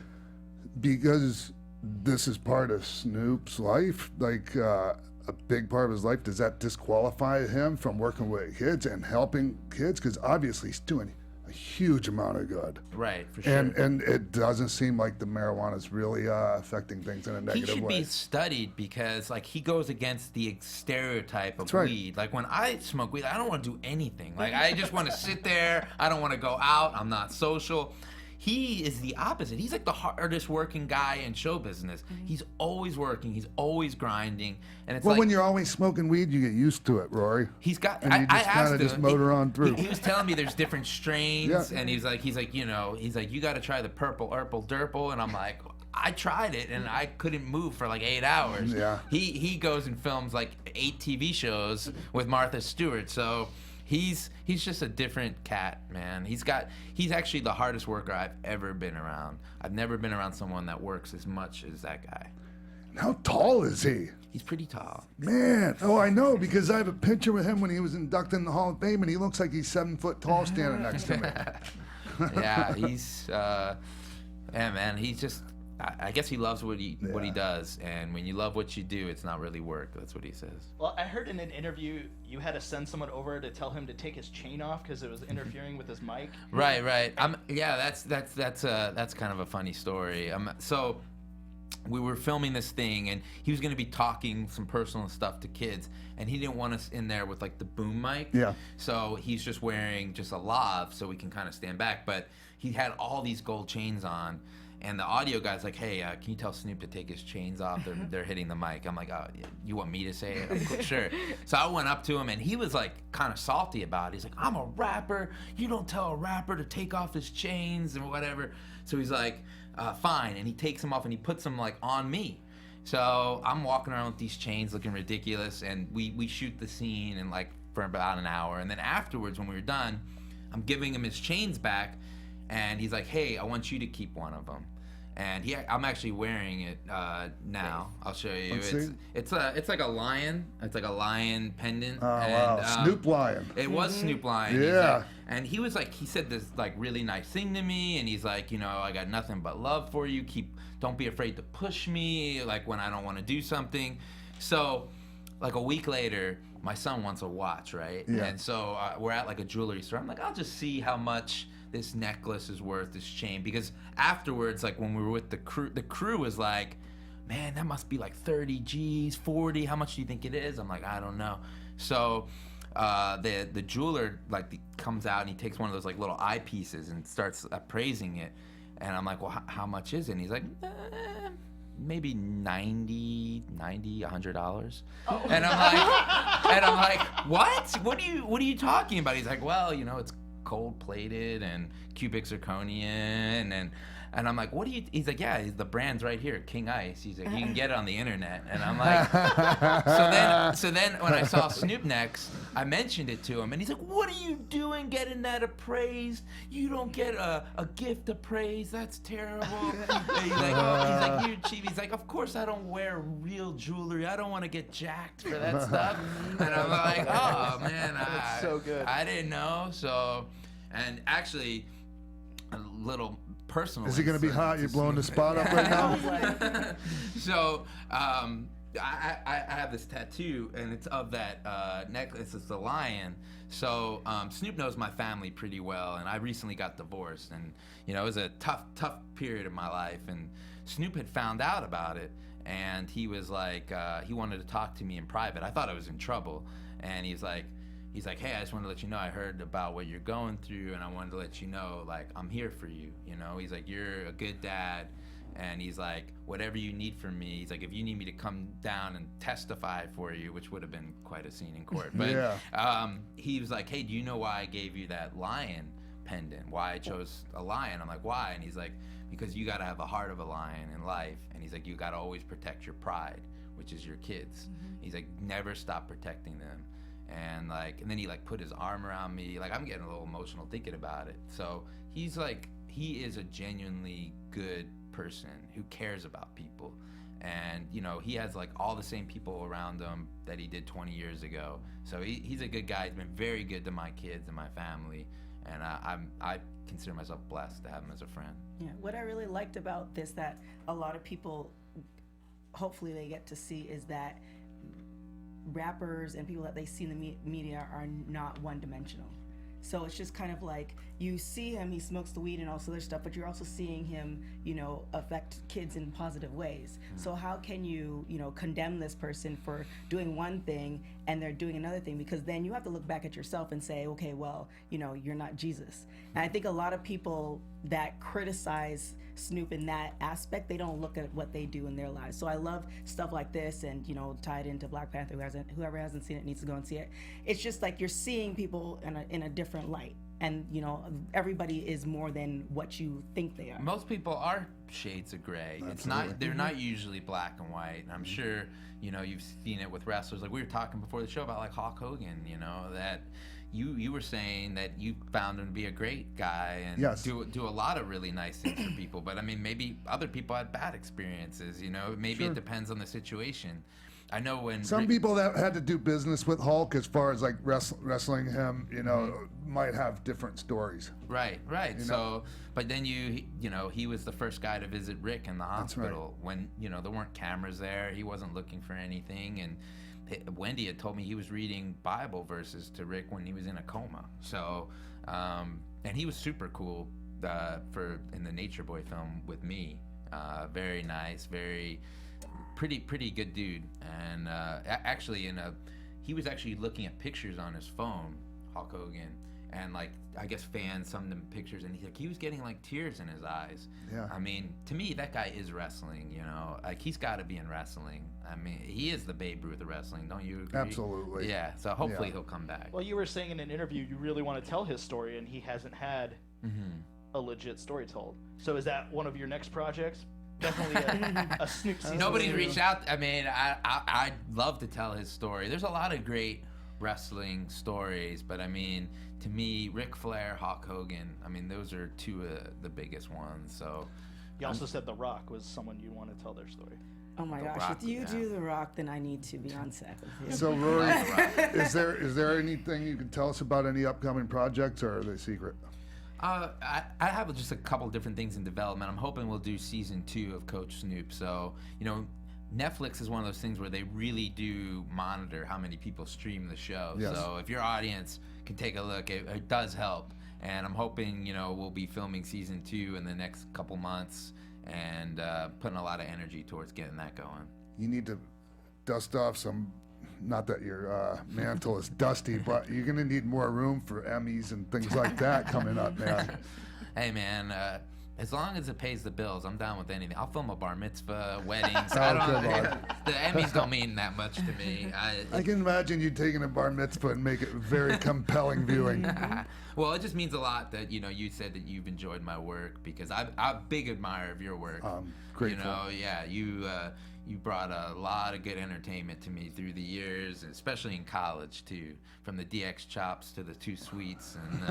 because this is part of Snoop's life, like, a big part of his life, does that disqualify him from working with kids and helping kids? Because obviously he's doing a huge amount of good. Right, for sure. And it doesn't seem like the marijuana is really affecting things in a He negative should way. be studied because, like, he goes against the stereotype of That's right. weed. Like, when I smoke weed, I don't want to do anything. Like, I just want to sit there. I don't want to go out. I'm not social. He is the opposite. He's like the hardest working guy in show business. He's always working. He's always grinding. And it's Well, like, when you're always smoking weed, you get used to it, Rory. he's got. And you I just asked kind of him. just motor on through. He was telling me there's different strains, Yeah. and he's like, you know, you got to try the purple Durple, and I'm like, I tried it, and I couldn't move for like 8 hours. Yeah. He goes and films like 8 TV shows with Martha Stewart, so. He's just a different cat, man. He's actually the hardest worker I've ever been around. I've never been around someone that works as much as that guy. How tall is he? He's pretty tall. Man, I know, because I have a picture with him when he was inducted in the Hall of Fame, and he looks like he's 7 foot tall standing next to me. Yeah, he's man, he's just. I guess he loves what he does, and when you love what you do, it's not really work. That's what he says. Well, I heard in an interview you had to send someone over to tell him to take his chain off because it was interfering with his mic. Right. That's kind of a funny story. So we were filming this thing, and he was going to be talking some personal stuff to kids, and he didn't want us in there with like the boom mic. Yeah. So he's just wearing just a lav, so we can kind of stand back. But he had all these gold chains on. And the audio guy's like, hey, can you tell Snoop to take his chains off? They're hitting the mic. I'm like, oh, you want me to say it? I'm like, sure. So I went up to him, and he was like kind of salty about it. He's like, I'm a rapper. You don't tell a rapper to take off his chains and whatever. So he's like, fine. And he takes them off, and he puts them like on me. So I'm walking around with these chains looking ridiculous, and we shoot the scene in like for about an hour. And then afterwards, when we were done, I'm giving him his chains back. And he's like, hey, I want you to keep one of them. And I'm actually wearing it now. I'll show you. Let's see. It's like a lion. It's like a lion pendant. Oh, wow. Snoop Lion. It was Snoop Lion. Yeah. And he said this like really nice thing to me. And he's like, you know, I got nothing but love for you. Don't be afraid to push me, like when I don't want to do something. So like a week later, my son wants a watch, right? Yeah. And so we're at like a jewelry store. I'm like, I'll just see how much this necklace is worth, this chain, because afterwards, like when we were with the crew was like, man, that must be like 30 G's, 40. How much do you think it is? I'm like, I don't know. So the jeweler comes out and he takes one of those like little eyepieces and starts appraising it. And I'm like, well, how much is it? And he's like, maybe $90, $100. Oh. And I'm like, what? What are you talking about? He's like, well, you know, it's cold plated and cubic zirconian and I'm like, what do you? He's like, yeah, the brand's right here, King Ice. He's like, you can get it on the internet. And I'm like, so then when I saw Snoop next, I mentioned it to him, and he's like, what are you doing getting that appraised? You don't get a gift appraised. That's terrible. He's like, you're cheap. He's like, of course I don't wear real jewelry. I don't want to get jacked for that stuff. And I'm like, oh man, that's so good. I didn't know. So, and actually, a little personal. Is he going to be hot? You're blowing the spot up right now? So, I have this tattoo, and it's of that necklace. It's the lion. So, Snoop knows my family pretty well, and I recently got divorced, and you know, it was a tough period of my life, and Snoop had found out about it, and he was like, he wanted to talk to me in private. I thought I was in trouble, and he's like, hey, I just wanted to let you know I heard about what you're going through, and I wanted to let you know, like, I'm here for you, you know? He's like, you're a good dad, and he's like, whatever you need from me, he's like, if you need me to come down and testify for you, which would have been quite a scene in court, but yeah. He was like, hey, do you know why I gave you that lion pendant? Why I chose a lion? I'm like, why? And he's like, because you got to have a heart of a lion in life, and he's like, you got to always protect your pride, which is your kids. He's like, never stop protecting them. And then he like put his arm around me. Like, I'm getting a little emotional thinking about it. So he's like, he is a genuinely good person who cares about people. And, you know, he has like all the same people around him that he did 20 years ago. So he's a good guy. He's been very good to my kids and my family. And I consider myself blessed to have him as a friend. Yeah, what I really liked about this that a lot of people, hopefully they get to see, is that rappers and people that they see in the media are not one-dimensional. So it's just kind of like you see him, he smokes the weed and all this other stuff, but you're also seeing him, affect kids in positive ways. So how can you, condemn this person for doing one thing and they're doing another thing? Because then you have to look back at yourself and say, okay, well, you're not Jesus. And I think a lot of people that criticize Snoop in that aspect, they don't look at what they do in their lives. So I love stuff like this, and tied into Black Panther. Whoever hasn't seen it needs to go and see it. It's just like you're seeing people in a different light, and everybody is more than what you think they are. Most people are shades of gray. Absolutely. It's not. They're not usually black and white. And I'm sure you've seen it with wrestlers. Like we were talking before the show about like Hulk Hogan. That. You were saying that you found him to be a great guy and yes. do a lot of really nice things for people. But I mean, maybe other people had bad experiences. Maybe Sure. It depends on the situation. I know when Some people that had to do business with Hulk, as far as like wrestling him, might have different stories. Right. So, but then he was the first guy to visit Rick in the hospital when there weren't cameras there. He wasn't looking for anything, and Wendy had told me he was reading Bible verses to Rick when he was in a coma. So, and he was super cool in the Nature Boy film with me. Very nice, very pretty good dude. And he was actually looking at pictures on his phone, Hulk Hogan, and like I guess fans some of them pictures, and he was getting like tears in his eyes. Yeah. I mean, to me, that guy is wrestling. Like he's got to be in wrestling. I mean, he is the Babe Ruth of wrestling. Don't you agree? Absolutely. Yeah. So hopefully he'll come back. Well, you were saying in an interview you really want to tell his story, and he hasn't had a legit story told. So is that one of your next projects? Definitely a Snoop season. Nobody's reached out. I mean, I'd love to tell his story. There's a lot of great wrestling stories, but I mean, to me, Ric Flair, Hulk Hogan, I mean, those are two of the biggest ones. So You also said The Rock was someone you want to tell their story. Oh my gosh! Rock, If you yeah. do The Rock, then I need to be on set with you. So Rory, is there anything you can tell us about any upcoming projects, or are they secret? I have just a couple different things in development. I'm hoping we'll do season 2 of Coach Snoop. So, Netflix is one of those things where they really do monitor how many people stream the show. Yes. So if your audience can take a look, it does help. And I'm hoping, we'll be filming season 2 in the next couple months and putting a lot of energy towards getting that going. You need to dust off some. Not that your mantle is dusty, but you're gonna need more room for Emmys and things like that coming up, man. Hey, man. As long as it pays the bills, I'm down with anything. I'll film a bar mitzvah, weddings. Oh, good Lord. The Emmys don't mean that much to me. I can imagine you taking a bar mitzvah and make it very compelling viewing. Well, it just means a lot that you said that you've enjoyed my work, because I'm a big admirer of your work. Grateful. You brought a lot of good entertainment to me through the years, especially in college too. From the DX chops to the 2 sweets, and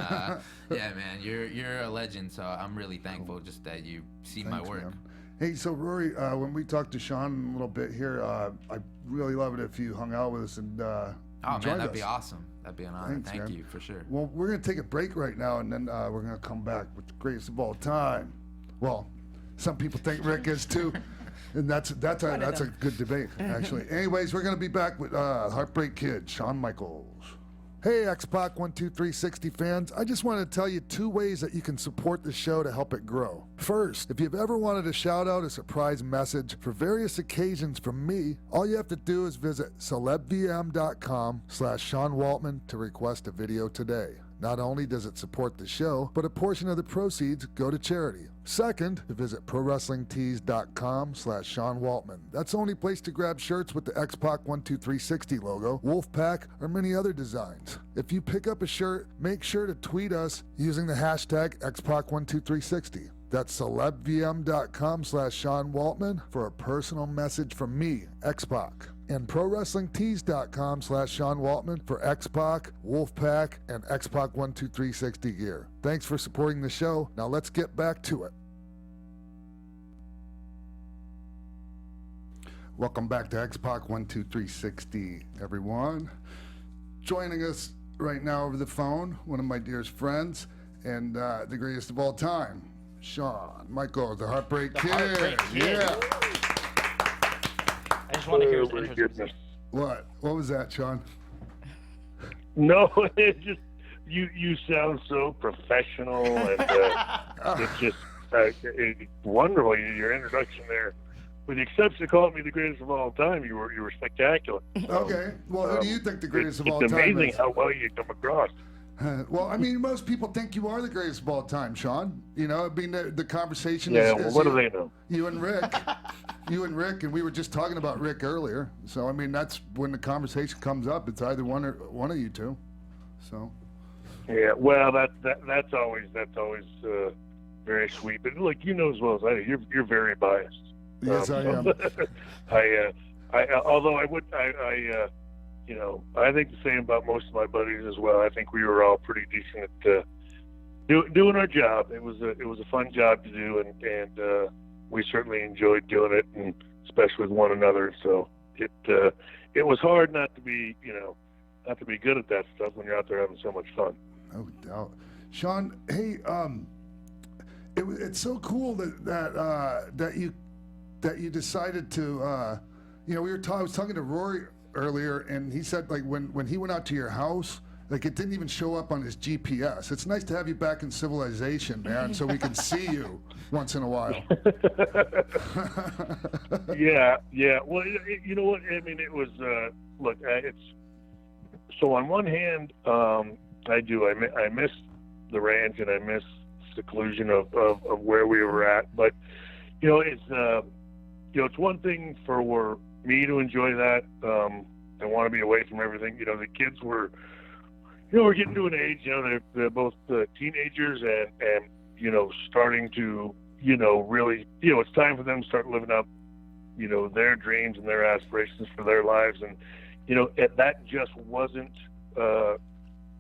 yeah, man, you're a legend. So I'm really thankful just that you see my Thanks, work. man. Hey, so Rory, when we talked to Shawn a little bit here, I'd really love it if you hung out with us and Oh joined man, that'd us. be awesome. That'd be an honor. Thanks, Thank man. you for sure. Well, we're going to take a break right now, and then we're going to come back with the greatest of all time. Well, some people think Rick is too, and that's a good debate, actually. Anyways, we're going to be back with Heartbreak Kid, Shwan Micheals. Hey, Xpac 12360 fans, I just want to tell you 2 ways that you can support the show to help it grow. First, if you've ever wanted to shout out a surprise message for various occasions from me, all you have to do is visit celebvm.com/Sean Waltman to request a video today. Not only does it support the show, but a portion of the proceeds go to charity. Second, visit ProWrestlingTees.com/Sean Waltman. That's the only place to grab shirts with the X-Pac 12360 logo, Wolfpack, or many other designs. If you pick up a shirt, make sure to tweet us using the hashtag X-Pac12360. That's celebvm.com/Sean Waltman for a personal message from me, X-Pac. And ProWrestlingTees.com/Sean Waltman for X-Pac, Wolfpack, and X-Pac 12360 gear. Thanks for supporting the show. Now let's get back to it. Welcome back to X-Pac 12360, everyone. Joining us right now over the phone, one of my dearest friends, and the greatest of all time, Shwan Micheals, the Heartbreak Kid. Heartbreak Kid. Yeah. I just want to hear his my interest. goodness. What was that, Shawn? No, it's just you sound so professional, and it's just it's wonderful. Your introduction there, with the exception of calling me the greatest of all time, you were spectacular. Okay. Well, who do you think the greatest of all it's time amazing is? how well you come across. Well, I mean, most people think you are the greatest of all time, Shawn. You know, I mean, the conversation Yeah, is well, what you, do they know? You and Rick. You and Rick, and we were just talking about Rick earlier. So, I mean, that's when the conversation comes up. It's either one of you two. So. Yeah, well, that's always very sweet. But look, you know as well as I do, you're very biased. Yes, I am. Although I you know, I think the same about most of my buddies as well. I think we were all pretty decent at doing our job. It was a fun job to do, and we certainly enjoyed doing it, and especially with one another. So it was hard not to be good at that stuff when you're out there having so much fun. No doubt. Shawn, hey, it's so cool that you decided to, you know, I was talking to Rory earlier, and he said, like, when he went out to your house, like, it didn't even show up on his GPS. It's nice to have you back in civilization, man, so we can see you once in a while. Yeah. Well, you know what? I mean, it was, look, it's, so on one hand, I miss the ranch, and I miss seclusion of where we were at. But, you know, it's one thing for me to enjoy that. I want to be away from everything. You know, the kids were getting to an age, you know, they're both teenagers and, you know, starting to, you know, really, you know, it's time for them to start living up, you know, their dreams and their aspirations for their lives. And, you know, that just wasn't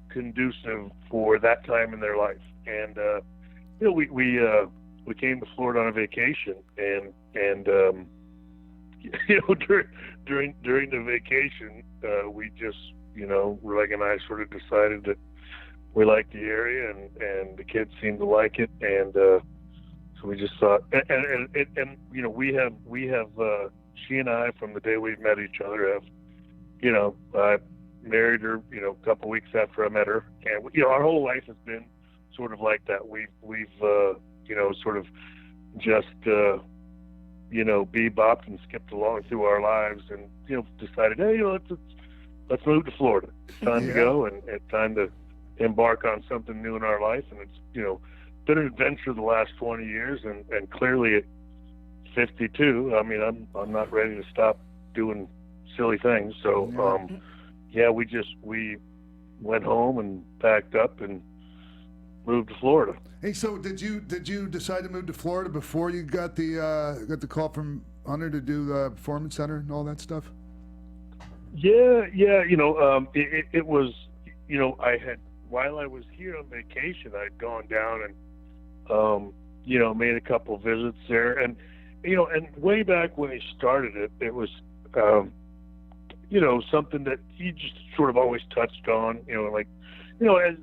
conducive for that time in their life. And, you know, we came to Florida on a vacation, and you know, during the vacation, we just, you know, Rick and I sort of decided that we liked the area, and the kids seemed to like it, and so we just thought, and you know, we have she and I, from the day we've met each other, have, you know, I married her, you know, a couple weeks after I met her, and you know, our whole life has been sort of like that. We've you know, sort of just you know, bebopped and skipped along through our lives, and, you know, decided, hey, you know, let's move to Florida. It's time to go, and it's time to embark on something new in our life. And it's, you know, been an adventure the last 20 years, and clearly at 52, I mean, I'm not ready to stop doing silly things. So yeah, we went home and packed up and moved to Florida. Hey, so did you decide to move to Florida before you got the call from Hunter to do the Performance Center and all that stuff? Yeah. You know, it was, you know, while I was here on vacation, I'd gone down and, you know, made a couple visits there, and, you know, and way back when he started it, it was, you know, something that he just sort of always touched on, you know, like, you know, as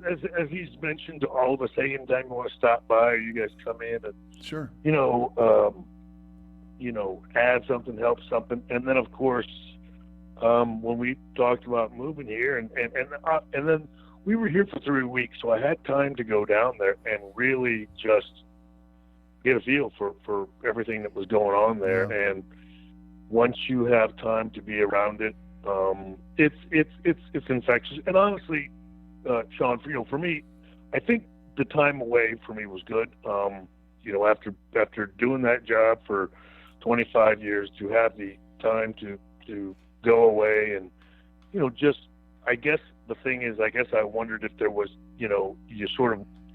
he's mentioned to all of us, hey, anytime you want to stop by, or you guys come in and, sure, you know, add something, help something. And then, of course, when we talked about moving here, and then we were here for 3 weeks, so I had time to go down there and really just get a feel for everything that was going on there. Yeah. And once you have time to be around it, it's infectious. And honestly, Shawn, for me, I think the time away for me was good. You know, after doing that job for 25 years, to have the time to go away, and, you know, just, I guess the thing is, I wondered if there was, you know, you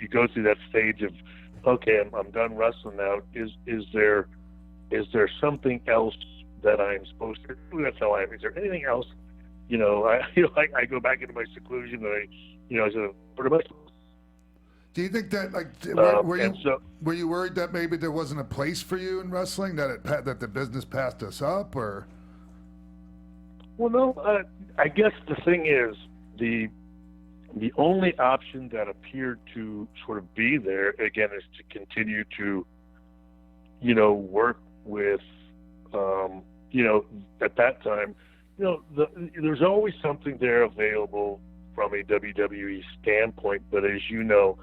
go through that stage of, okay, I'm done wrestling now. Is there something else that I'm supposed to do? That's how I am. Is there anything else? You know, I go back into my seclusion, and I said, what am I supposed to? Do you think that, like, were you worried that maybe there wasn't a place for you in wrestling, that the business passed us up, or? Well, no. I guess the thing is, the only option that appeared to sort of be there again is to continue to, you know, work with, you know, at that time, you know, there's always something there available from a WWE standpoint, but as you know,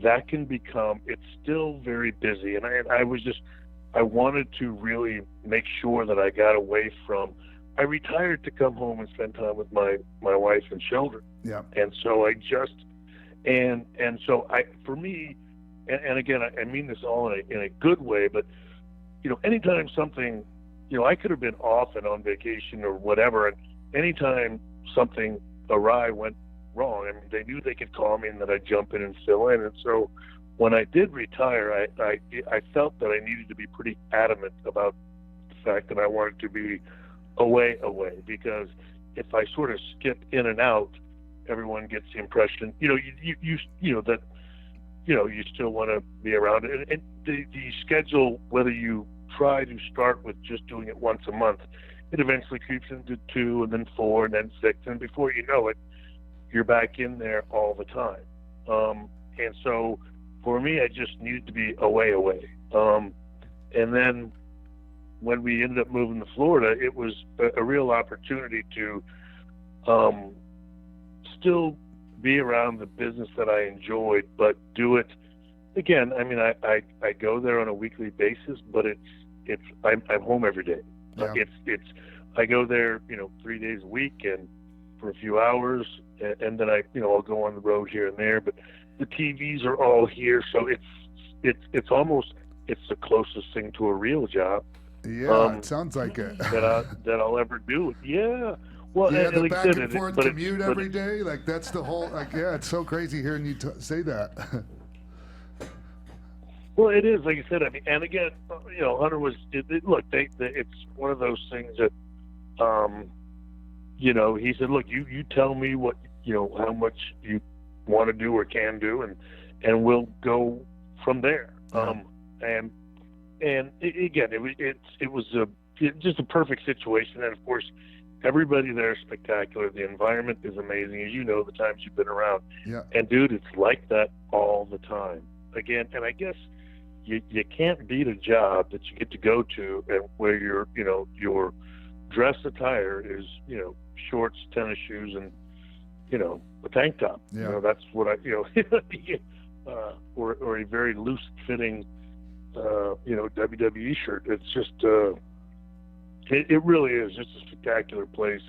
that can become, it's still very busy. And I wanted to really make sure that I got away from, I retired to come home and spend time with my wife and children. Yeah. And so for me, and again, I mean this all in a good way, but, anytime something, I could have been off and on vacation or whatever, and anytime something awry went wrong, I mean, they knew they could call me and that I'd jump in and fill in. And so when I did retire, I felt that I needed to be pretty adamant about the fact that I wanted to be away, because if I sort of skip in and out, everyone gets the impression, you still want to be around. And the schedule, whether you try to start with just doing it once a month, it eventually creeps into 2 and then 4 and then 6, and before you know it, you're back in there all the time. And so for me, I just needed to be away. And then when we ended up moving to Florida, it was a real opportunity to still be around the business that I enjoyed, but do it again. I mean, I go there on a weekly basis, but I'm home every day. Yeah. I go there, 3 days a week and for a few hours, and then I'll go on the road here and there. But the TVs are all here, so it's almost the closest thing to a real job. Yeah, it sounds like it. that I'll ever do. Yeah. Well, yeah, and the like back said, and forth commute every day, like that's the whole. Like, yeah, it's so crazy hearing you say that. Well, it is, like you said. I mean, and again, Hunter was. Look, it's one of those things that, he said, look, you tell me what, how much you want to do or can do, and we'll go from there. And again, it was just a perfect situation, and of course, everybody there is spectacular. The environment is amazing, as you know, the times you've been around. Yeah. And dude, it's like that all the time. Again, and I guess you can't beat a job that you get to go to and where your dress attire is, shorts, tennis shoes, and, a tank top. Yeah. That's what or a very loose fitting, WWE shirt. It's just, it really is just a spectacular place.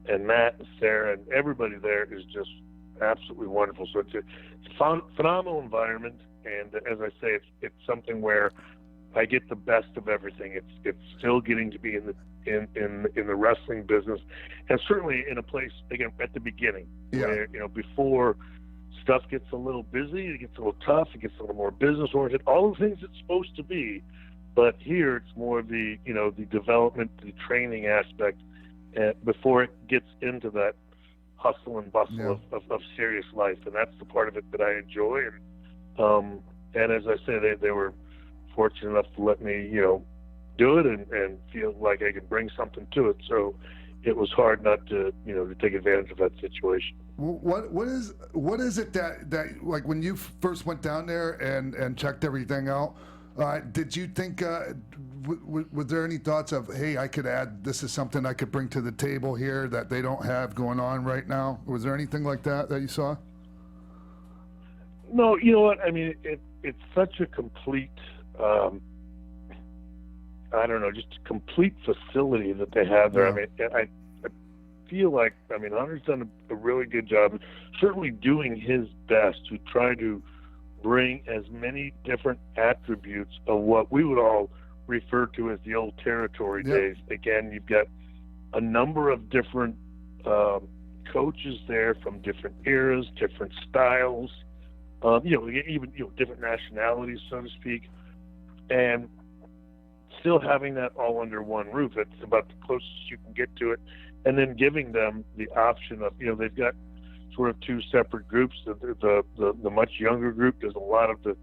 And Matt and Sarah and everybody there is just absolutely wonderful. So it's a phenomenal environment. And as I say, it's something where I get the best of everything. It's still getting to be in the wrestling business, and certainly in a place again at the beginning, where before stuff gets a little busy, it gets a little tough, it gets a little more business oriented, all the things it's supposed to be. But here it's more the the development, the training aspect, before it gets into that hustle and bustle of serious life, and that's the part of it that I enjoy. And as I say, they were fortunate enough to let me, do it and feel like I could bring something to it. So it was hard not to, to take advantage of that situation. What is it that like when you first went down there and checked everything out, did you think, was there any thoughts of, hey, I could add, this is something I could bring to the table here that they don't have going on right now? Was there anything like that you saw? No, you know what? I mean, it's such a complete, I don't know, just a complete facility that they have there. Yeah. I mean, I feel like, Hunter's done a really good job, certainly doing his best to try to bring as many different attributes of what we would all refer to as the old territory days. Again, you've got a number of different coaches there from different eras, different styles, even different nationalities, so to speak, and still having that all under one roof. It's about the closest you can get to it, and then giving them the option of, they've got sort of two separate groups. The much younger group does a lot of the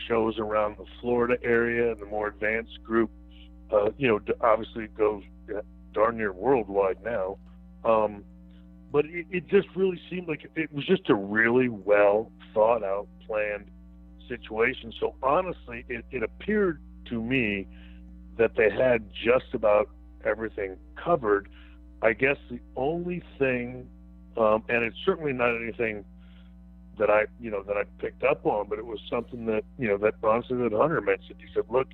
shows around the Florida area, and the more advanced group, obviously goes darn near worldwide now. But it just really seemed like it was just a really well thought out, planned situation. So honestly, it appeared to me that they had just about everything covered. I guess the only thing And it's certainly not anything that I picked up on, but it was something that, that honestly that Hunter mentioned. He said, look,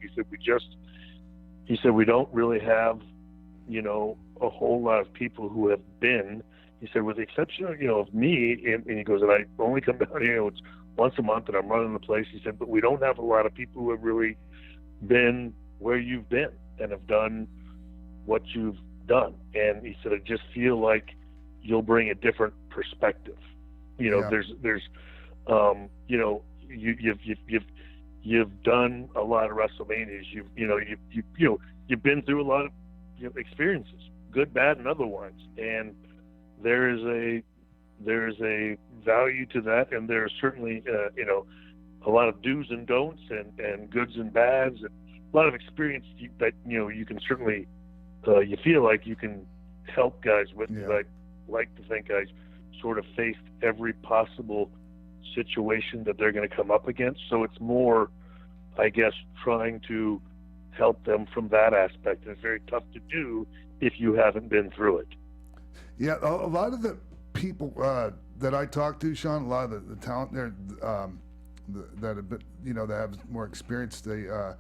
we don't really have, a whole lot of people who have been, he said, with the exception of, of me, and he goes, and I only come down here, it's once a month and I'm running the place. He said, but we don't have a lot of people who have really been where you've been and have done what you've done. And he said, I just feel like you'll bring a different perspective. There's you've done a lot of WrestleManias. You've been through a lot of experiences, good, bad, and otherwise. And there is a value to that, and there's certainly a lot of do's and don'ts and goods and bads, and a lot of experience that you can certainly you feel like you can help guys with. Yeah. I like to think I sort of faced every possible situation that they're going to come up against. So it's more, I guess, trying to help them from that aspect. And it's very tough to do if you haven't been through it. Yeah, a lot of the people that I talk to, Shawn, a lot of the talent there that have been, that have more experience, their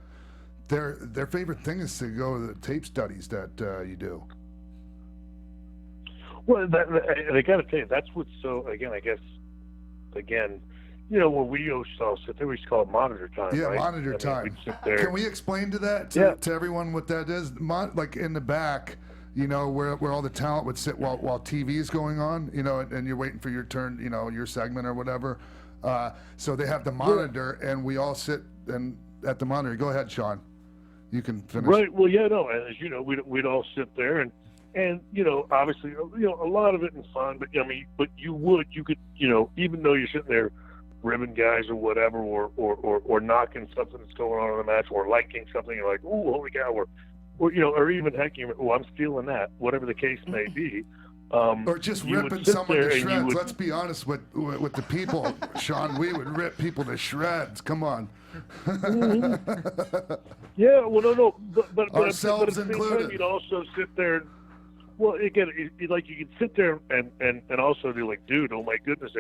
favorite thing is to go to the tape studies that you do. Well, I got to tell you, that's what's so, again, I guess, when we used to all sit there, we used to call it monitor time. Yeah, right? monitor time. We'd sit there. Can we explain to that to everyone what that is? Like in the back, where all the talent would sit while TV is going on, and you're waiting for your turn, your segment or whatever. So they have the monitor, and we all sit at the monitor. Go ahead, Shawn. You can finish. Right. Well, yeah, no. And as you know, we'd all sit there, and obviously, a lot of it in fun. But but you could, even though you're sitting there ribbing guys or whatever, or knocking something that's going on in the match, or liking something, you're like, ooh, holy cow, or even heck, I'm stealing that, whatever the case may be. Or just ripping someone to shreds. Let's be honest with the people, Shawn. We would rip people to shreds. Come on. Yeah, well, no, but ourselves at the same included. time, you'd also sit there. Well, again, you could sit there and also be like, dude, oh my goodness,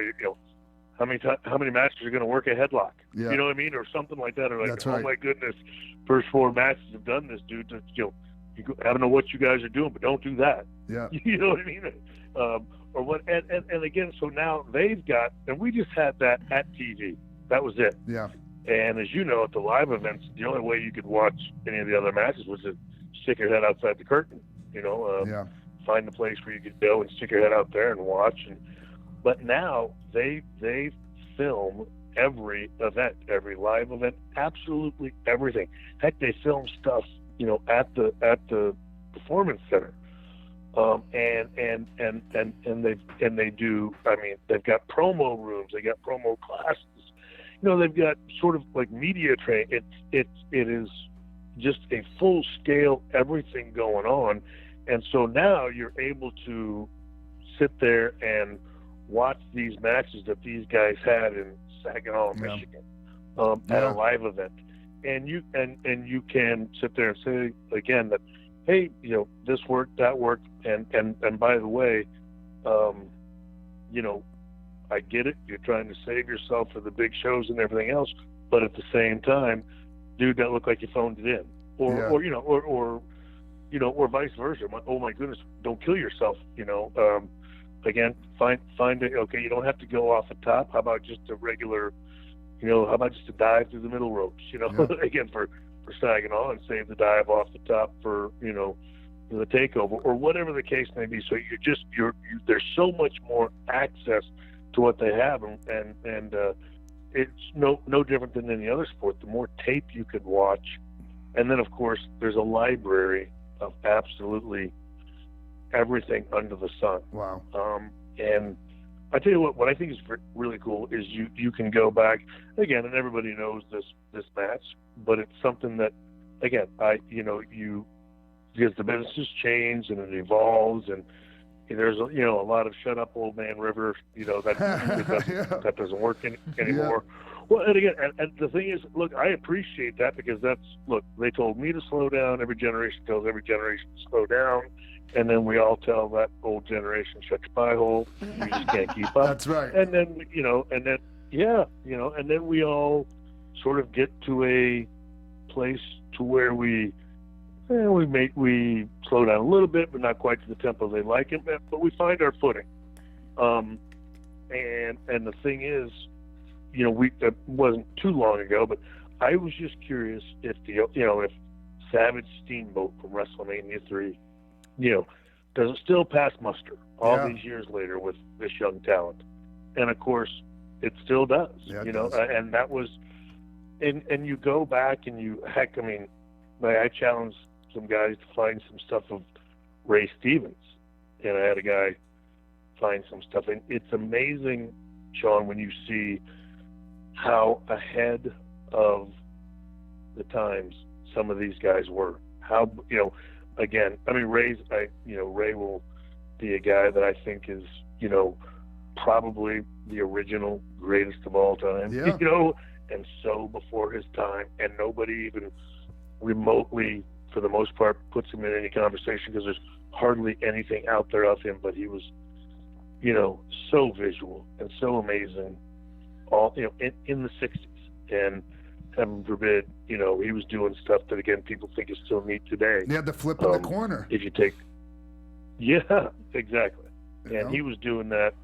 how many matches are going to work a headlock? Yeah. You know what I mean, or something like that, or like, That's oh right. my goodness, first 4 matches have done this, dude. I don't know what you guys are doing, but don't do that. Yeah. You know what I mean? Or what? And again, so now they've got, and we just had that at TV. That was it. Yeah. And as you know, at the live events, the only way you could watch any of the other matches was to stick your head outside the curtain. Find a place where you could go and stick your head out there and watch. But now they film every event, every live event, absolutely everything. Heck, they film stuff, at the performance center. And they do. I mean, they've got promo rooms, they got promo classes. They've got sort of like media training. It is just a full scale everything going on, and so now you're able to sit there and watch these matches that these guys had in Saginaw, Michigan, at a live event, and you can sit there and say again that, hey, this worked, that worked, and by the way, I get it. You're trying to save yourself for the big shows and everything else, but at the same time, dude, that looked like you phoned it in, or vice versa. Oh my goodness, don't kill yourself. Again, find it. Okay, you don't have to go off the top. How about just a regular? How about just a dive through the middle ropes? Again for Saginaw, and save the dive off the top for the takeover or whatever the case may be. So you're there's so much more access to what they have, and it's no different than any other sport. The more tape you could watch, and then of course there's a library of absolutely everything under the sun. Wow. And I tell you what I think is really cool is you can go back again, and everybody knows this match, but it's something that again because the business has changed and it evolves, and there's a lot of shut up old man River that doesn't work anymore. Yeah. Well, and again, and the thing is, look, I appreciate that because they told me to slow down. Every generation tells every generation to slow down, and then we all tell that old generation, shut your pie hole, you just can't keep up. That's right. And then, and then we all sort of get to a place to where we slow down a little bit, but not quite to the tempo they like it, but we find our footing. And the thing is, it wasn't too long ago, but I was just curious if if Savage Steamboat from WrestleMania 3, does it still pass muster all these years later with this young talent? And of course, it still does. Yeah, and that was, and you go back and I challenged some guys to find some stuff of Ray Stevens, and I had a guy find some stuff, and it's amazing, Shawn, when you see how ahead of the times some of these guys were. How, Ray will be a guy that I think is, probably the original greatest of all time, and so before his time, and nobody even remotely, for the most part, puts him in any conversation because there's hardly anything out there of him, but he was, so visual and so amazing, all, in the 60s, and heaven forbid, he was doing stuff that, again, people think is still neat today. He had the flip in the corner. If you take, yeah, exactly. And he was doing that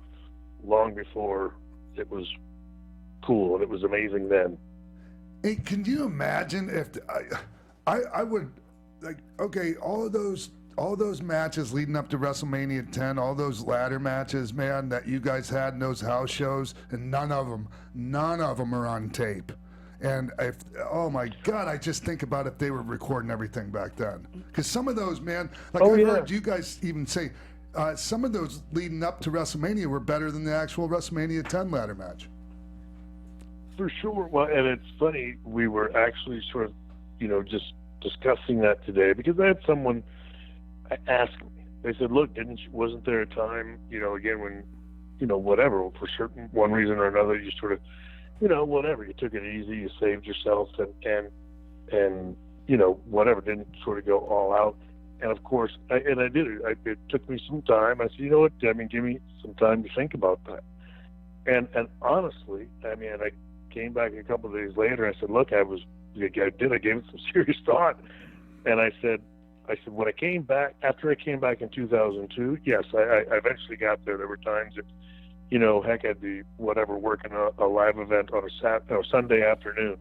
long before it was cool, and it was amazing then. Hey, can you imagine if I would, all of those matches leading up to WrestleMania 10, all those ladder matches, man, that you guys had in those house shows, and none of them are on tape. And oh my God, I just think about if they were recording everything back then. Because some of those, man, heard you guys even say, some of those leading up to WrestleMania were better than the actual WrestleMania 10 ladder match. For sure. Well, and it's funny, we were actually sort of, just discussing that today, because I had someone ask me. They said, "Look, wasn't there a time, again, when, whatever, for certain one reason or another, you sort of, whatever, you took it easy, you saved yourself, and whatever, didn't sort of go all out." And of course, I did it. It took me some time. I said, "You know what, give me some time to think about that." And honestly, I came back a couple of days later. I said, "Look, I gave it some serious thought." And I said, when I came back, after I came back in 2002, yes, I eventually got there. There were times that, heck, I'd be working a live event on a Sunday afternoon,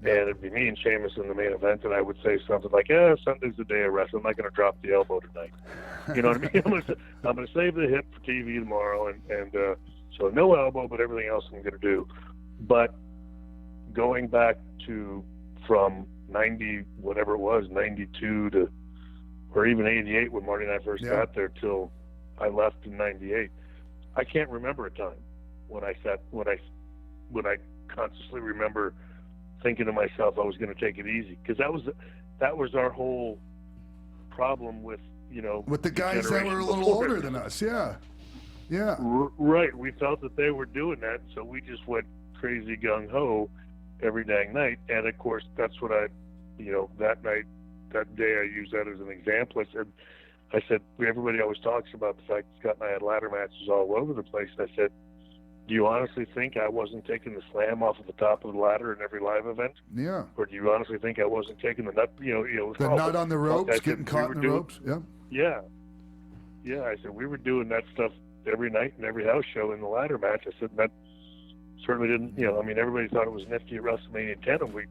and it'd be me and Sheamus in the main event, and I would say something like, Sunday's the day of wrestling. I'm not going to drop the elbow tonight. You know what I mean? I'm going to save the hip for TV tomorrow, and so no elbow, but everything else I'm going to do. But going back to from 92 to, or even 88 when Marty and I first got there, till I left in 98, I can't remember a time when I consciously remember thinking to myself I was going to take it easy, because that was our whole problem with the guys that were a little older than us. Right. We felt that they were doing that, so we just went crazy gung ho every dang night. And of course, that's what that day I used that as an example. I said, everybody always talks about the fact that Scott and I had ladder matches all over the place. And I said, do you honestly think I wasn't taking the slam off of the top of the ladder in every live event? Yeah. Or do you honestly think I wasn't taking the nut, the nut on the ropes, getting caught in the ropes? Yeah. Yeah. Yeah. I said, we were doing that stuff every night in every house show in the ladder match. I said, that certainly didn't, everybody thought it was nifty at WrestleMania 10, and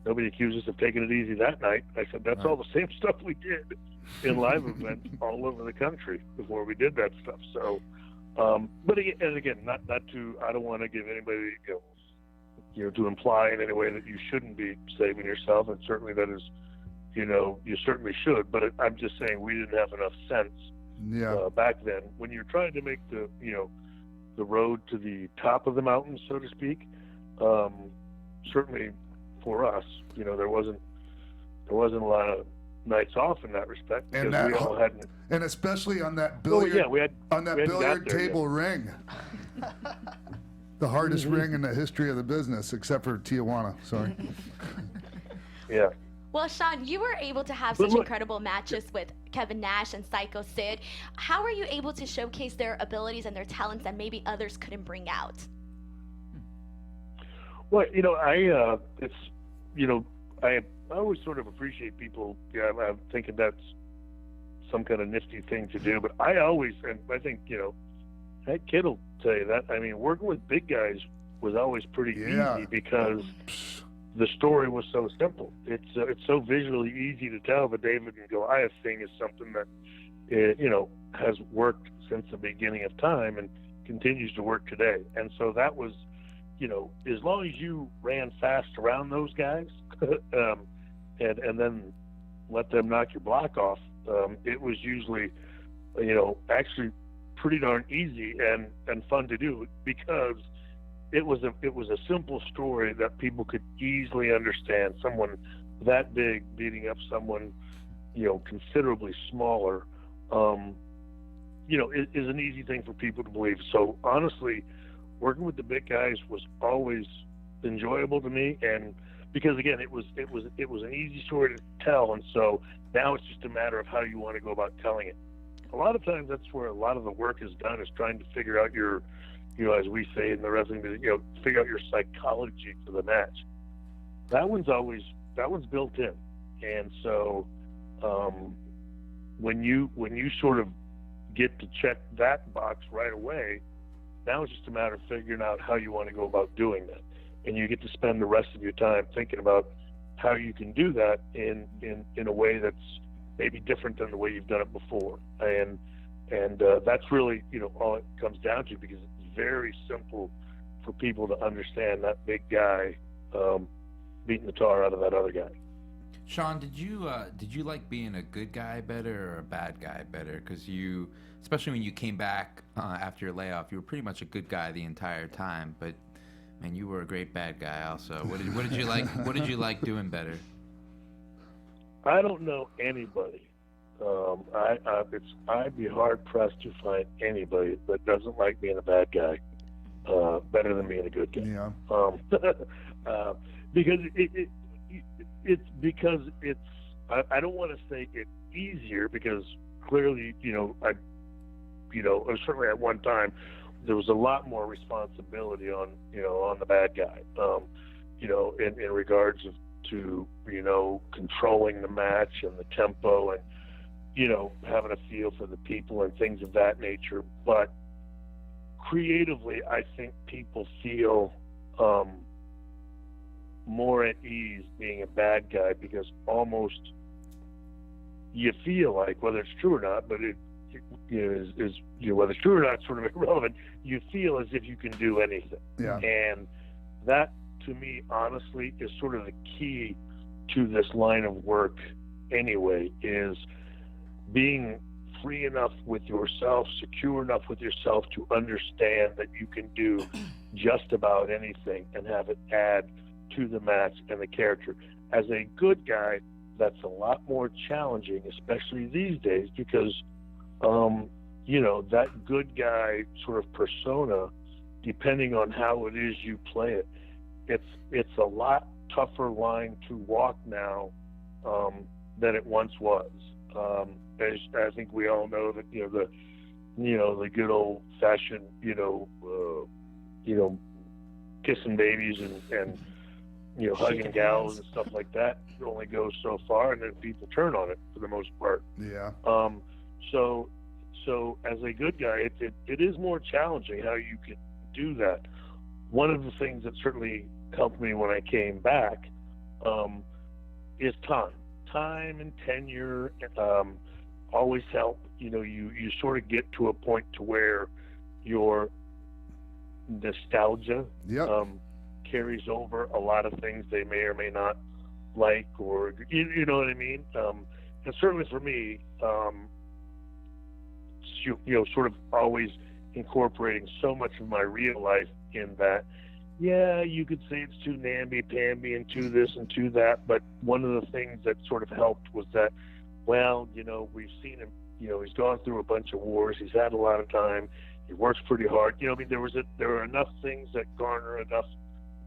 nobody accused us of taking it easy that night. I said, that's all the same stuff we did in live events all over the country before we did that stuff. So, but again, not to, I don't want to give anybody, to imply in any way that you shouldn't be saving yourself, and certainly that is, you certainly should, but I'm just saying we didn't have enough sense back then. When you're trying to make the, the road to the top of the mountain, so to speak, certainly for us, there wasn't a lot of nights off in that respect, because we all hadn't. And especially on that billiard, billiard table ring, the hardest ring in the history of the business, except for Tijuana. Sorry. Yeah. Well, Shawn, you were able to have But such look- incredible matches with Kevin Nash and Psycho Sid. How were you able to showcase their abilities and their talents that maybe others couldn't bring out? Well, I always sort of appreciate people. I'm thinking that's some kind of nifty thing to do, but I always, and I think, that kid will tell you that. I mean, working with big guys was always pretty easy because the story was so simple. It's so visually easy to tell the David and Goliath thing is something that, has worked since the beginning of time and continues to work today. And so that was, as long as you ran fast around those guys and then let them knock your block off, it was usually, actually pretty darn easy and fun to do because it was a simple story that people could easily understand. Someone that big beating up someone, considerably smaller, is an easy thing for people to believe. So honestly, working with the big guys was always enjoyable to me, and because again, it was an easy story to tell, and so now it's just a matter of how you want to go about telling it. A lot of times, that's where a lot of the work is done, is trying to figure out your, as we say in the wrestling business, figure out your psychology for the match. That one's built in, and so when you sort of get to check that box right away, now it's just a matter of figuring out how you want to go about doing that, and you get to spend the rest of your time thinking about how you can do that in a way that's maybe different than the way you've done it before, and that's really all it comes down to, because it's very simple for people to understand that big guy beating the tar out of that other guy. Shawn, did you like being a good guy better or a bad guy better? Because you, especially when you came back after your layoff, you were pretty much a good guy the entire time. But man, you were a great bad guy also. What did you like? What did you like doing better? I don't know anybody. I'd be hard pressed to find anybody that doesn't like being a bad guy better than being a good guy. Yeah. Because it's I don't want to say it's easier, because clearly certainly at one time there was a lot more responsibility on the bad guy in regards to controlling the match and the tempo and having a feel for the people and things of that nature. But creatively, I think people feel more at ease being a bad guy, because almost you feel like, whether it's true or not, but it is whether it's true or not, sort of irrelevant. You feel as if you can do anything, and that, to me, honestly, is sort of the key to this line of work. Anyway, is being free enough with yourself, secure enough with yourself to understand that you can do just about anything and have it add to the match and the character. As a good guy, that's a lot more challenging, especially these days, because that good guy sort of persona, depending on how it is you play it, it's a lot tougher line to walk now than it once was. As I think we all know that the good old fashioned kissing babies and hugging gals and stuff like that only goes so far, and then people turn on it for the most part. Yeah. So as a good guy, it is more challenging how you can do that. One of the things that certainly helped me when I came back is time and tenure. Always help. You sort of get to a point to where your nostalgia carries over a lot of things they may or may not like, or you know what I mean. And certainly for me, sort of always incorporating so much of my real life in that. Yeah, you could say it's too namby-pamby and too this and too that, but one of the things that sort of helped was that, well, we've seen him, he's gone through a bunch of wars, he's had a lot of time, he works pretty hard. There are enough things that garner enough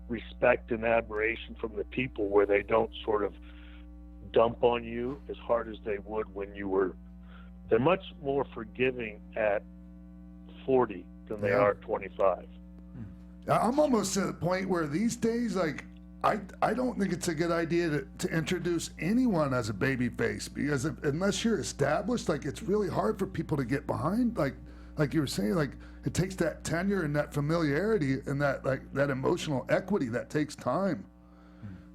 respect and admiration from the people where they don't sort of dump on you as hard as they would when you were. They're much more forgiving at 40 than they are at 25. I'm almost to the point where these days, like, I don't think it's a good idea to introduce anyone as a baby face, because unless you're established, like, it's really hard for people to get behind. Like you were saying, like, it takes that tenure and that familiarity and that emotional equity that takes time,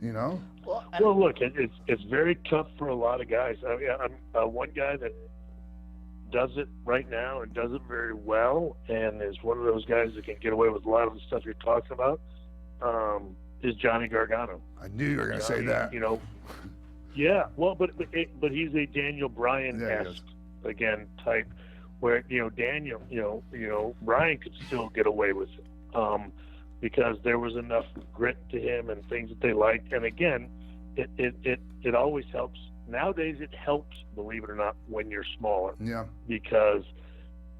you know? Well, look, it's very tough for a lot of guys. I mean, I'm one guy that does it right now and does it very well, and is one of those guys that can get away with a lot of the stuff you're talking about. Is Johnny Gargano. I knew you were going to say that. You know, yeah. Well, but he's a Daniel Bryan-esque again type, where Daniel, Bryan could still get away with it because there was enough grit to him and things that they liked. And again, it always helps. Nowadays, it helps, believe it or not, when you're smaller. Yeah. Because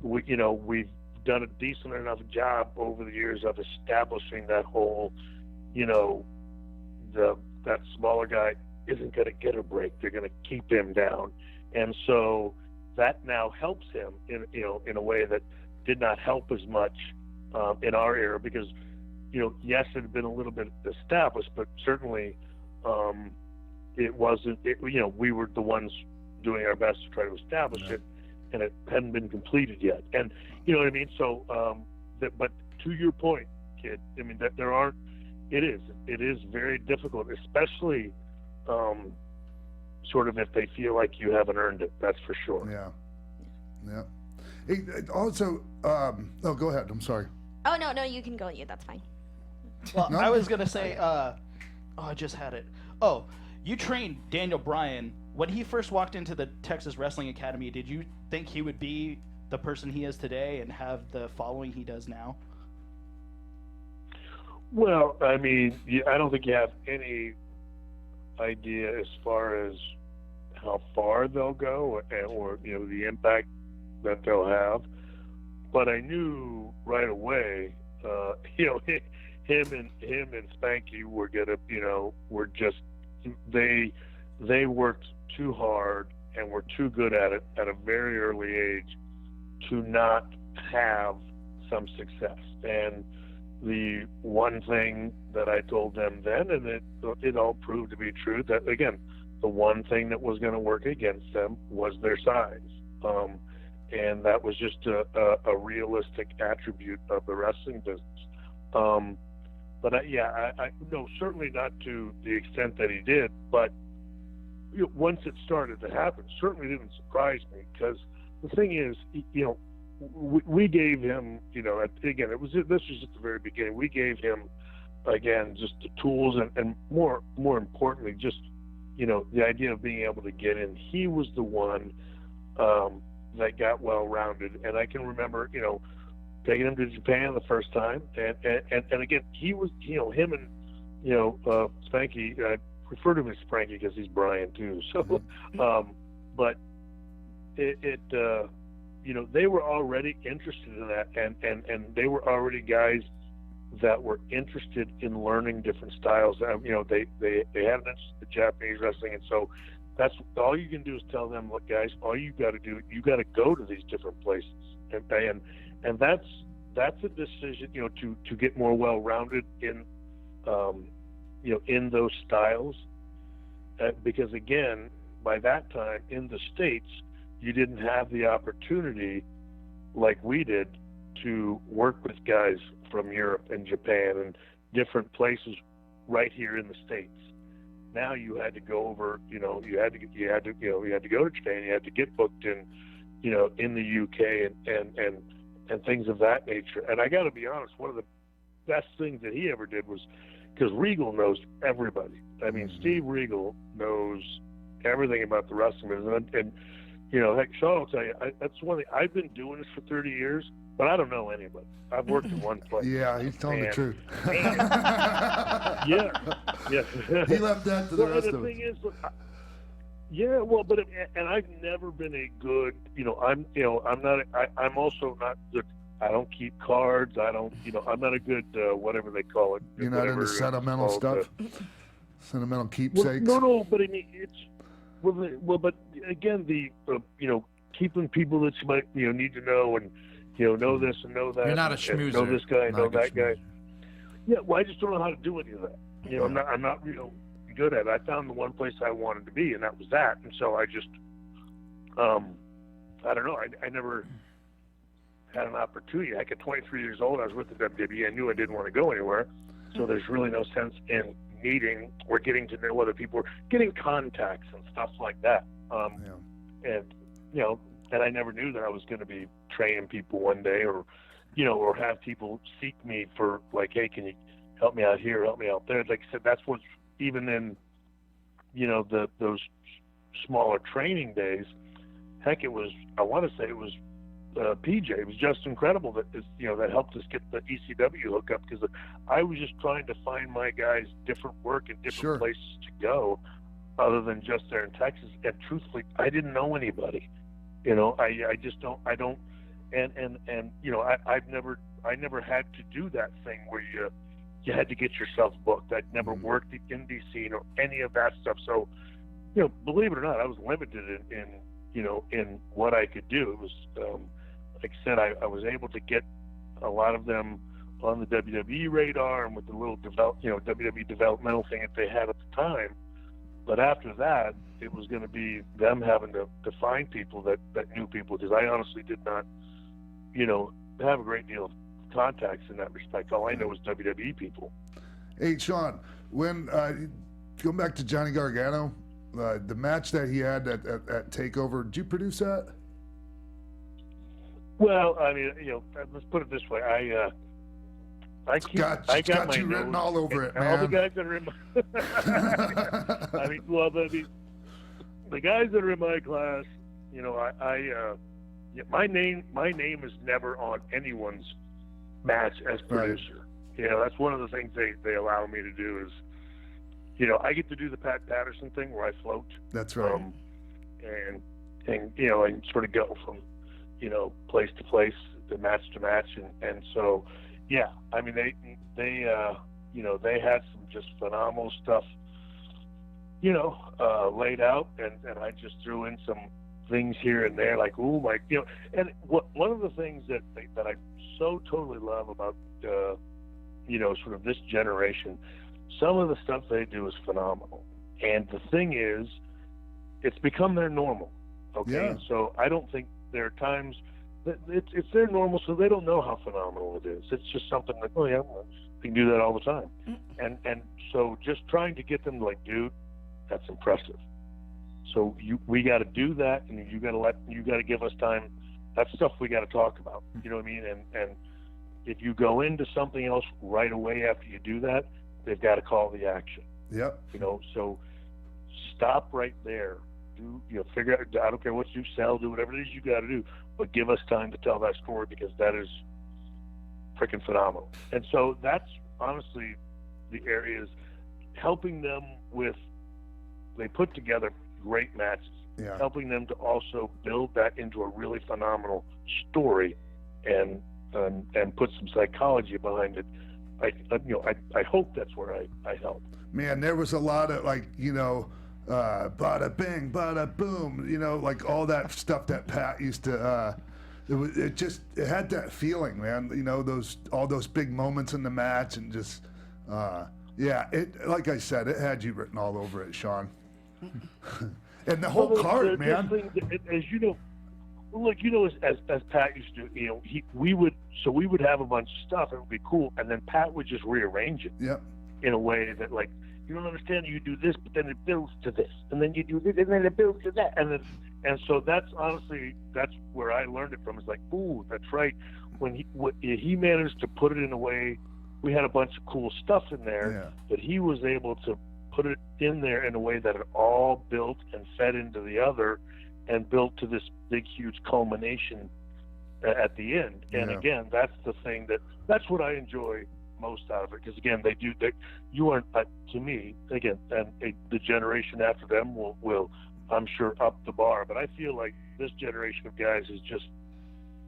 we've done a decent enough job over the years of establishing that whole. That smaller guy isn't going to get a break. They're going to keep him down, and so that now helps him in a way that did not help as much in our era, because yes, it had been a little bit established, but certainly it wasn't. We were the ones doing our best to try to establish it, and it hadn't been completed yet. And you know what I mean. So, but to your point, kid, I mean that there aren't. It is very difficult, especially sort of if they feel like you haven't earned it. That's for sure. Yeah. Hey, also, go ahead. I'm sorry. Oh, no, you can go. Yeah, that's fine. Well, I was going to say, I just had it. Oh, you trained Daniel Bryan. When he first walked into the Texas Wrestling Academy, did you think he would be the person he is today and have the following he does now? Well, I mean, I don't think you have any idea as far as how far they'll go or the impact that they'll have. But I knew right away, him and Spanky were they worked too hard and were too good at it at a very early age to not have some success. And the one thing that I told them then, and it all proved to be true, that again, the one thing that was going to work against them was their size, and that was just a realistic attribute of the wrestling business. But I no, certainly not to the extent that he did. But once it started to happen, certainly didn't surprise me, because the thing is, we gave him, again, this was at the very beginning. We gave him, again, just the tools and more importantly, just, the idea of being able to get in. He was the one that got well-rounded. And I can remember, taking him to Japan the first time. And again, he was, him and, Spanky, I refer to him as Spanky because he's Brian too. So, but they were already interested in that, and they were already guys that were interested in learning different styles. They had an interest in Japanese wrestling, and so that's all you can do is tell them, look, guys, all you got to do, you got to go to these different places, and that's a decision, to get more well-rounded in, in those styles, because again, by that time in the States, you didn't have the opportunity like we did to work with guys from Europe and Japan and different places right here in the States. Now you had to go over, you had to go to Japan, you had to get booked in, in the UK and things of that nature. And I got to be honest, one of the best things that he ever did was, because Regal knows everybody. I mean, Steve Regal knows everything about the wrestling business, and heck, Shawn will tell you, that's one thing. I've been doing this for 30 years, but I don't know anybody. I've worked in one place. Yeah, he's telling the truth. Yeah. He left that to the rest of us. The thing is, and I've never been a good, I'm also not good. I don't keep cards. I don't, I'm not a good, whatever they call it. You're not into sentimental stuff? Sentimental keepsakes? Well, no, but I mean, But again, keeping people that you might need to know and know this and know that. You're not a and schmoozer. know this guy, Not know a good that guy. schmoozer. Yeah, well, I just don't know how to do any of that. I'm not good at it. I found the one place I wanted to be, and that was that. And so I just, I don't know. I never had an opportunity. At 23 years old, I was with the WWE. I knew I didn't want to go anywhere. So there's really no sense in meeting or getting to know other people, or getting contacts and stuff like that. And and I never knew that I was going to be training people one day, or or have people seek me for like, hey, can you help me out here, help me out there? Like I said, that's what's even in those smaller training days. Heck, I want to say it was PJ. It was just incredible that that helped us get the ECW hookup, because I was just trying to find my guys different work and different places to go, other than just there in Texas. And truthfully, I didn't know anybody. I just don't. I don't. And I never had to do that thing where you had to get yourself booked. I'd never worked the indie scene or any of that stuff. So, believe it or not, I was limited in what I could do. It was, like I said, I was able to get a lot of them on the WWE radar and with the little WWE developmental thing that they had at the time. But after that, it was going to be them having to find people that knew people, because I honestly did not, have a great deal of contacts in that respect. All I know is WWE people. Hey, Shawn, when going back to Johnny Gargano, the match that he had at TakeOver, did you produce that? Well, I mean, let's put it this way. I got you written all over it, man. All the guys that are in my, I mean, well, the guys that are in my class, my name is never on anyone's match as producer. Right. That's one of the things they allow me to do is, I get to do the Pat Patterson thing where I float. That's right. And sort of go from, place to place, to match, and so, yeah. I mean, they had some just phenomenal stuff, laid out, and I just threw in some things here and there, like, ooh, like, and one of the things that I so totally love about, sort of this generation, some of the stuff they do is phenomenal. And the thing is, it's become their normal. Okay. Yeah. And so I don't think there are times that it's their normal, so they don't know how phenomenal it is. It's just something like, oh yeah, well, we can do that all the time. And so just trying to get them to like, dude, that's impressive. So we got to do that, and you got to give us time. That's stuff we got to talk about. You know what I mean? And if you go into something else right away after you do that, they've got to call the action. Yep. So stop right there. Figure out. I don't care what you sell, do whatever it is you got to do, but give us time to tell that story, because that is freaking phenomenal. And so that's honestly the areas, helping them with. They put together great matches, helping them to also build that into a really phenomenal story, and put some psychology behind it. I hope that's where I help. Man, there was a lot of bada bing, bada boom, like all that stuff that Pat used to. It had that feeling, man. All those big moments in the match, and just like I said, it had you written all over it, Shawn. And the whole card, man. As you know, as Pat used to do, we would have a bunch of stuff, and it would be cool, and then Pat would just rearrange it. Yep. In a way that, like, you don't understand, you do this, but then it builds to this, and then you do this, and then it builds to that, and so that's where I learned it from. It's like, ooh, that's right. When he managed to put it in a way, we had a bunch of cool stuff in there, but he was able to put it in there in a way that it all built and fed into the other, and built to this big, huge culmination at the end. And again, that's the thing that's what I enjoy most out of it, because again, you aren't, to me, again, and the generation after them will I'm sure up the bar, but I feel like this generation of guys is just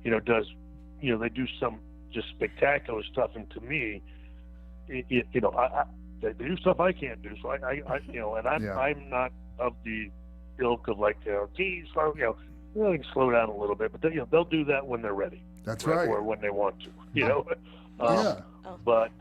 they do some just spectacular stuff, and to me, they do stuff I can't do. So I'm not of the ilk of like, geez, slow, they can slow down a little bit, but they, they'll do that when they're ready. That's right. Or when they want to, Yeah. But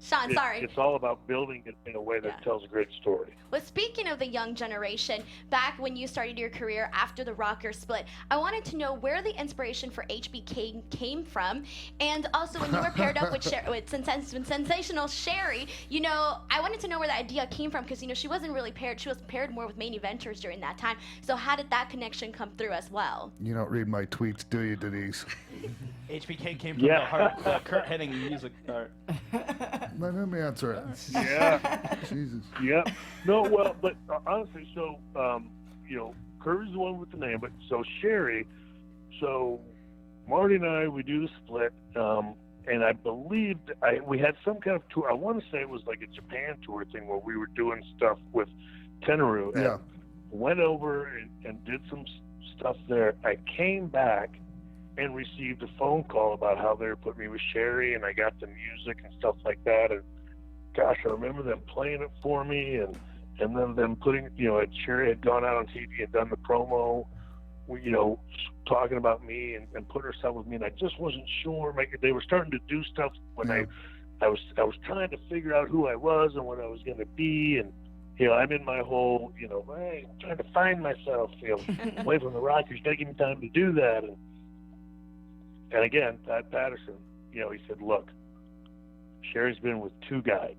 Shawn, sorry. it's all about building it in a way that tells a great story. Well, speaking of the young generation, back when you started your career after the Rocker split, I wanted to know where the inspiration for HBK came from, and also when you were paired up with Sensational Sherri, I wanted to know where the idea came from, because she wasn't really paired. She was paired more with main eventers during that time. So how did that connection come through as well? You don't read my tweets, do you, Denise? HBK came from the Kurt Hennig music art. Let him answer it. Yeah. Jesus. Yeah. No, well, but honestly, so, Kirby's the one with the name, but so Sherri, so Marty and I, we do the split, and I believe we had some kind of tour. I want to say it was like a Japan tour thing where we were doing stuff with Tenaru. Yeah. And went over and did some stuff there. I came back and received a phone call about how they were putting me with Sherri, and I got the music and stuff like that. And gosh, I remember them playing it for me, and then them putting, Sherri had gone out on TV and done the promo, talking about me and put herself with me, and I just wasn't sure. They were starting to do stuff when I was trying to figure out who I was and what I was going to be, and I'm in my whole, hey, I'm trying to find myself, away from the Rockers. Got to give me time to do that, and again, Pat Patterson, he said, look, Sherri's been with two guys,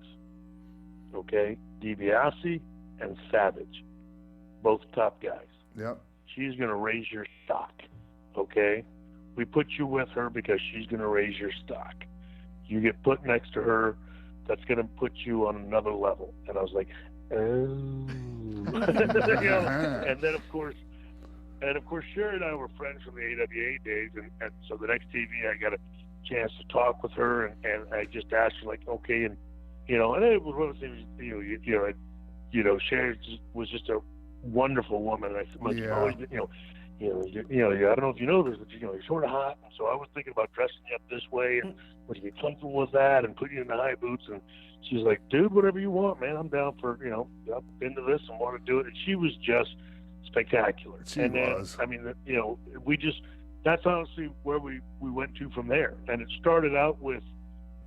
okay, DiBiase and Savage, both top guys. Yep. She's going to raise your stock, okay? We put you with her because she's going to raise your stock. You get put next to her, that's going to put you on another level. And I was like, oh. And then, of course, Sherri and I were friends from the AWA days, and so the next TV, I got a chance to talk with her, and I just asked her, like, okay, and it was one of the things, Sherri was just a wonderful woman, and I said, always, I don't know if you know this, but you're sort of hot, and so I was thinking about dressing you up this way, and would you be comfortable with that, and put you in the high boots, and she's like, dude, whatever you want, man, I'm down for, I'm into this and want to do it, and she was just spectacular. She was. I mean, that's honestly where we went to from there. And it started out with,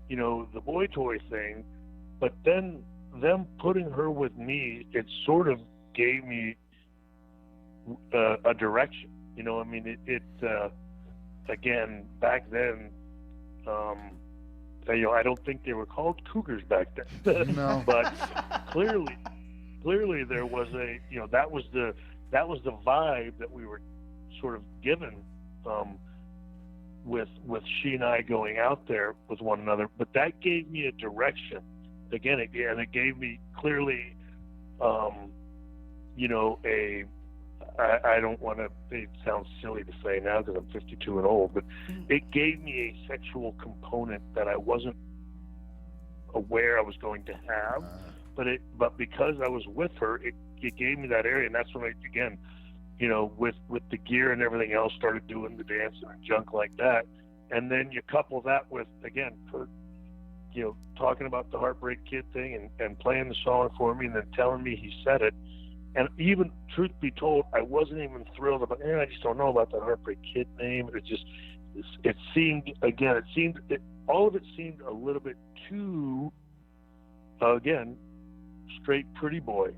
the boy toy thing, but then them putting her with me, it sort of gave me a direction. Again, back then, I don't think they were called Cougars back then. No. But clearly there was that was the vibe that we were sort of given with she and I going out there with one another. But that gave me a direction. Again, it gave me clearly, I don't want to, it sounds silly to say now because I'm 52 and old, but it gave me a sexual component that I wasn't aware I was going to have. But because I was with her, it gave me that area, and that's when with the gear and everything else, started doing the dancing and junk like that. And then you couple that with, again, Kurt, talking about the Heartbreak Kid thing and playing the song for me and then telling me he said it. And even, truth be told, I wasn't even thrilled about, I just don't know about that Heartbreak Kid name. All of it seemed a little bit too, again, straight pretty boy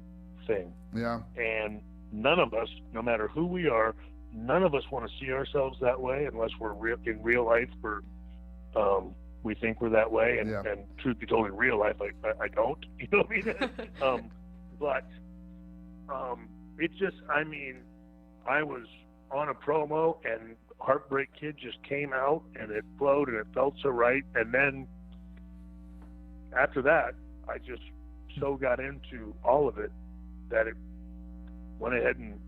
thing. Yeah. And none of us, no matter who we are, none of us want to see ourselves that way unless we're in real life. We think we're that way, and truth be told, in real life, I don't. You know what I mean? But it just, I was on a promo, and Heartbreak Kid just came out, and it flowed, and it felt so right. And then after that, I just so got into all of it that it went ahead and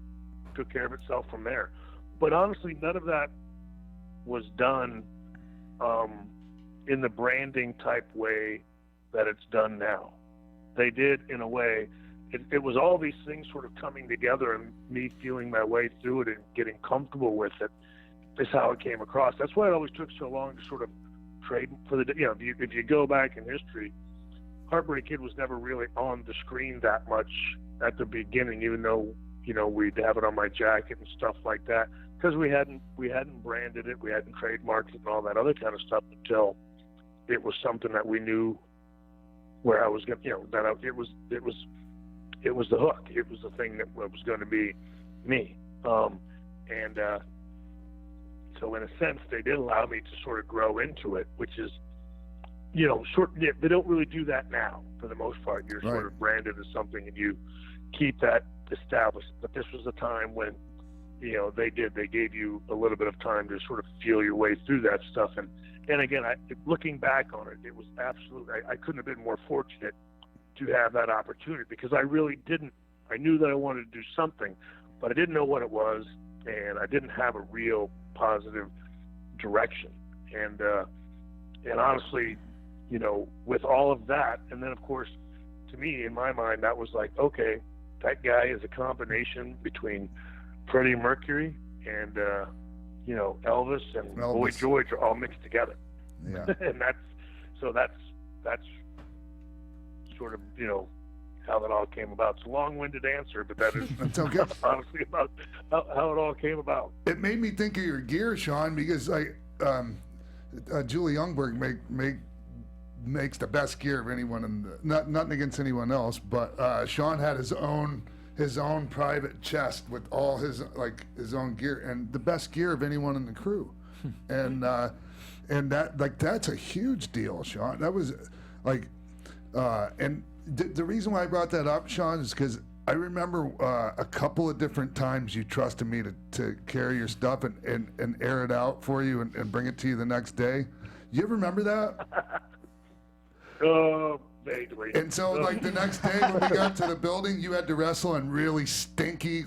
took care of itself from there. But honestly, none of that was done in the branding type way that it's done now. They did, in a way. It was all these things sort of coming together, and me feeling my way through it and getting comfortable with it is how it came across. That's why it always took so long to sort of trade for the, if you go back in history, Heartbreak Kid was never really on the screen that much at the beginning, even though we'd have it on my jacket and stuff like that, because we hadn't branded it, we hadn't trademarked it and all that other kind of stuff until it was something that we knew where I was going. It was the hook. It was the thing that was going to be me. So in a sense, they did allow me to sort of grow into it, which is, they don't really do that now for the most part. You're sort of branded as something and you keep that established. But this was a time when, they gave you a little bit of time to sort of feel your way through that stuff. And again, looking back on it, it was absolutely, I couldn't have been more fortunate to have that opportunity, because I really didn't. I knew that I wanted to do something, but I didn't know what it was, and I didn't have a real positive direction. And honestly, with all of that, and then of course, to me, in my mind, that was like, okay, that guy is a combination between Freddie Mercury and Elvis and Boy George are all mixed together. Yeah. And that's sort of how that all came about. It's a long-winded answer, but that is That's okay. honestly about how it all came about. It made me think of your gear, Shawn, because Julie Youngberg makes the best gear of anyone nothing against anyone else, but Shawn had his own private chest with all his own gear, and the best gear of anyone in the crew. and that's a huge deal, Shawn. That was and the reason why I brought that up, Shawn, is because I remember a couple of different times you trusted me to carry your stuff and air it out for you and bring it to you the next day. You ever remember that? Vaguely. And so, the next day when we got to the building, you had to wrestle in really stinky,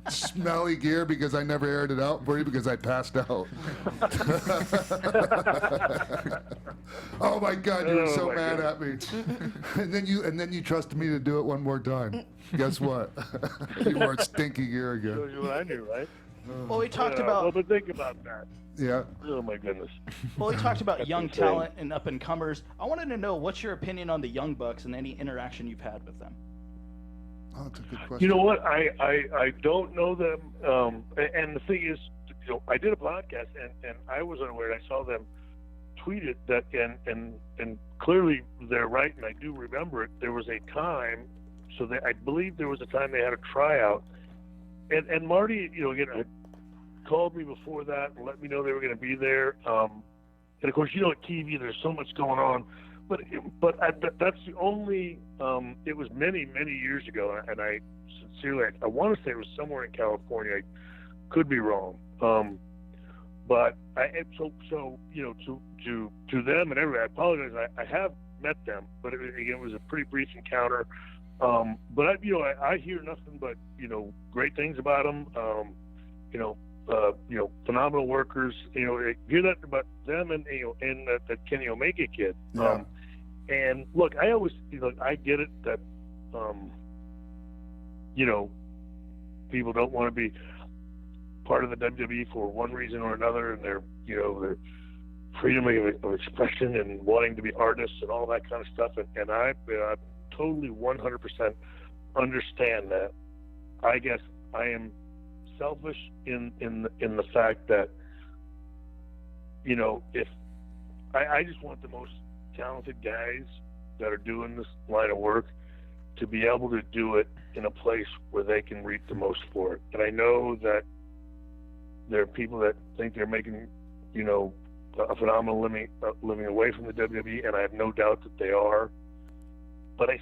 smelly gear because I never aired it out for you because I passed out. Oh my God, you were so mad at me. And then you trusted me to do it one more time. Guess what? You wore stinky gear again. Shows you what I knew, right? Well, we talked about. Well, but think about that. Yeah. Oh my goodness. Well, we talked about young talent and up and comers. I wanted to know what's your opinion on the Young Bucks and any interaction you've had with them. Oh, that's a good question. You know what? I don't know them. And the thing is, I did a podcast and I was unaware. I saw them tweet it that and clearly they're right, and I do remember it. There was a time, I believe there was a time they had a tryout, and Marty, again, called me before that and let me know they were going to be there. And of course, at TV, there's so much going on. But that's the only. It was many years ago, and I sincerely, I want to say it was somewhere in California. I could be wrong. But to them and everybody, I apologize. I have met them, but it was a pretty brief encounter. But I hear nothing but great things about them. Phenomenal workers. I hear that about them and that Kenny Omega kid. Yeah. And look, I always I get it that people don't want to be part of the WWE for one reason or another, and their freedom of expression and wanting to be artists and all that kind of stuff. And I totally 100% understand that. I guess I am selfish in the fact that if I just want the most talented guys that are doing this line of work to be able to do it in a place where they can reap the most for it. And I know that there are people that think they're making a phenomenal living away from the WWE, and I have no doubt that they are. But I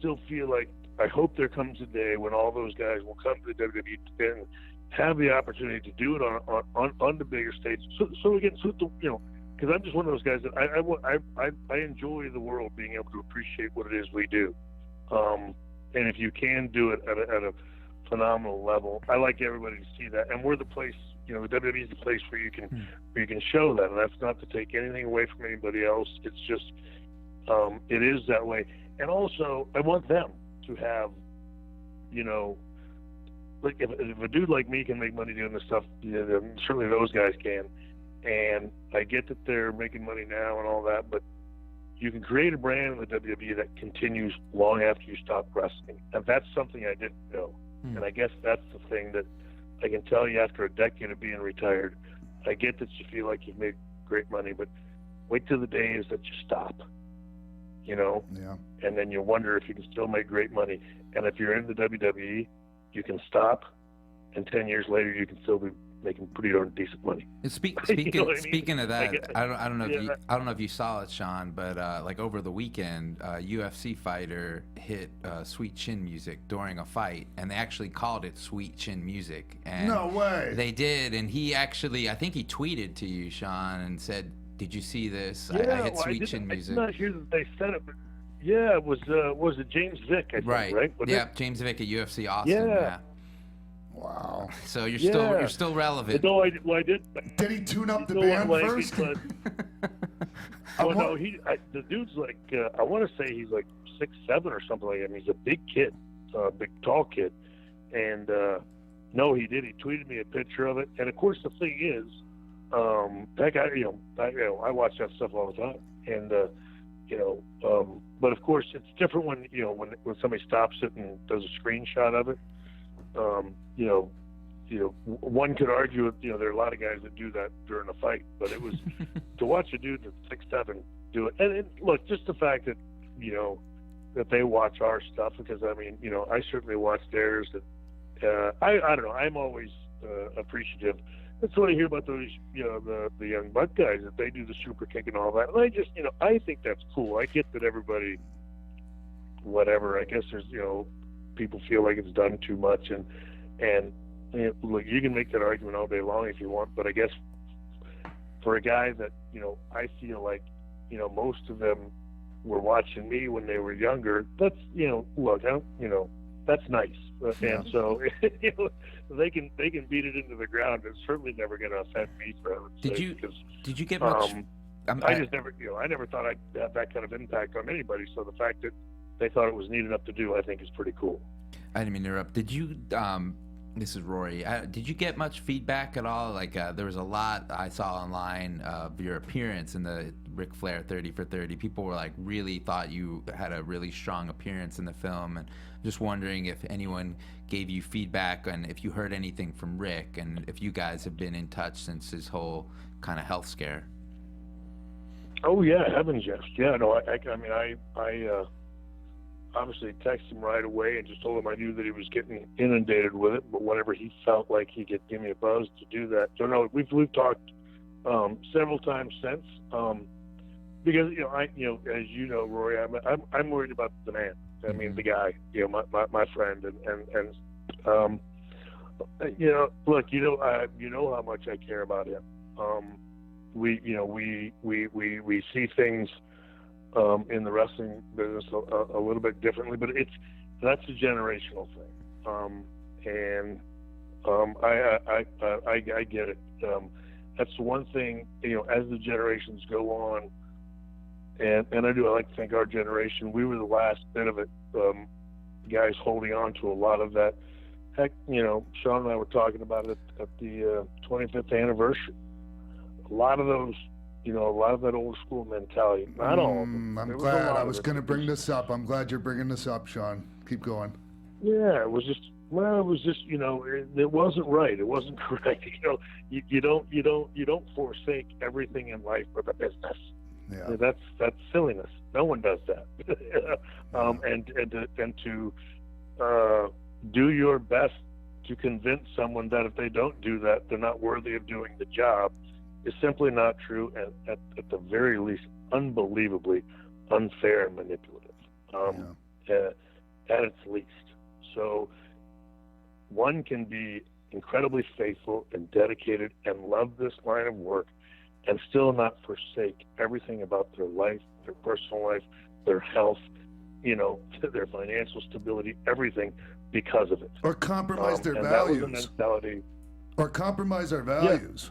still feel like I hope there comes a day when all those guys will come to the WWE and have the opportunity to do it on the bigger stage. So again, because I'm just one of those guys that I enjoy the world being able to appreciate what it is we do. And if you can do it at a phenomenal level, I like everybody to see that. And we're the place, the WWE is the place where you can show that. And that's not to take anything away from anybody else. It's just it is that way. And also, I want them to have, like if a dude like me can make money doing this stuff, certainly those guys can. And I get that they're making money now and all that, but you can create a brand in the WWE that continues long after you stop wrestling. And that's something I didn't know. And I guess that's the thing that I can tell you after a decade of being retired. I get that you feel like you've made great money, but wait till the days that you stop, you know? Yeah. And then you wonder if you can still make great money. And if you're in the WWE, you can stop, and 10 years later, you can still be making pretty darn decent money. Speaking You know what I mean? speaking of that, Like, I don't know if yeah. I don't know if you saw it, Shawn, but like over the weekend, a UFC fighter hit Sweet Chin music during a fight, and they actually called it Sweet Chin music. And No way. They did, and he actually, I think he tweeted to you, Shawn, and said, "Did you see this? I hit well, Sweet Chin music." I'm not sure that they said it, but yeah, it was it James Vick, I think, right? Wasn't Yeah, it? James Vick at UFC Austin. Yeah. Yeah. Wow. So you're Yeah. still relevant. No, I did. Did he tune up the You know band what, like, first? it's well, no, the dude's like, I want to say he's like 6'7" or something like that. I mean, he's a big kid, big tall kid. And no, he did. He tweeted me a picture of it. And of course, the thing is, that guy, I watch that stuff all the time. And but of course, it's different when when somebody stops it and does a screenshot of it. One could argue, there are a lot of guys that do that during a fight, but it was to watch a dude that's 6'7" do it. And look, just the fact that, that they watch our stuff, because I mean, I certainly watch theirs. And I don't know, I'm always appreciative. That's what I hear about those, the young buck guys, that they do the super kick and all that. And I just, I think that's cool. I get that everybody, whatever, I guess there's, people feel like it's done too much, and look, you can make that argument all day long if you want, but I guess for a guy that I feel like most of them were watching me when they were younger, that's look, that's nice, and so they can beat it into the ground. It's certainly never going to offend me, for heaven's sake, Did you get much? I just never I never thought I'd have that kind of impact on anybody. So the fact that they thought it was neat enough to do, I think, is pretty cool. I didn't mean to interrupt. Did you? This is Rory. Did you get much feedback at all? Like there was a lot I saw online of your appearance in the Ric Flair 30 for 30. People were like, really thought you had a really strong appearance in the film, and just wondering if anyone gave you feedback and if you heard anything from Rick, and if you guys have been in touch since his whole kind of health scare. Oh yeah, heavens yes. Yeah, no, I obviously texted him right away and just told him I knew that he was getting inundated with it, but whenever he felt like he could give me a buzz to do that. So no, we've talked several times since, because as you know, Rory, I'm worried about the man. I mean, the guy, my friend, and look, how much I care about him. We see things in the wrestling business a little bit differently, but that's a generational thing, and I get it. That's one thing, as the generations go on, and I like to think our generation, we were the last bit of it, guys holding on to a lot of that. Heck, Shawn and I were talking about it at the 25th anniversary. A lot of those, a lot of that old school mentality. Not all of them. I'm glad. I was going to bring this up. I'm glad you're bringing this up, Shawn. Keep going. Yeah, it was just, it wasn't right. It wasn't correct. You don't forsake everything in life for the business. Yeah. That's silliness. No one does that. And to do your best to convince someone that if they don't do that, they're not worthy of doing the job, is simply not true, and at the very least, unbelievably unfair and manipulative, at its least. So one can be incredibly faithful and dedicated and love this line of work and still not forsake everything about their life, their personal life, their health, their financial stability, everything, because of it. Or compromise their and values. That was the mentality. Or compromise our values.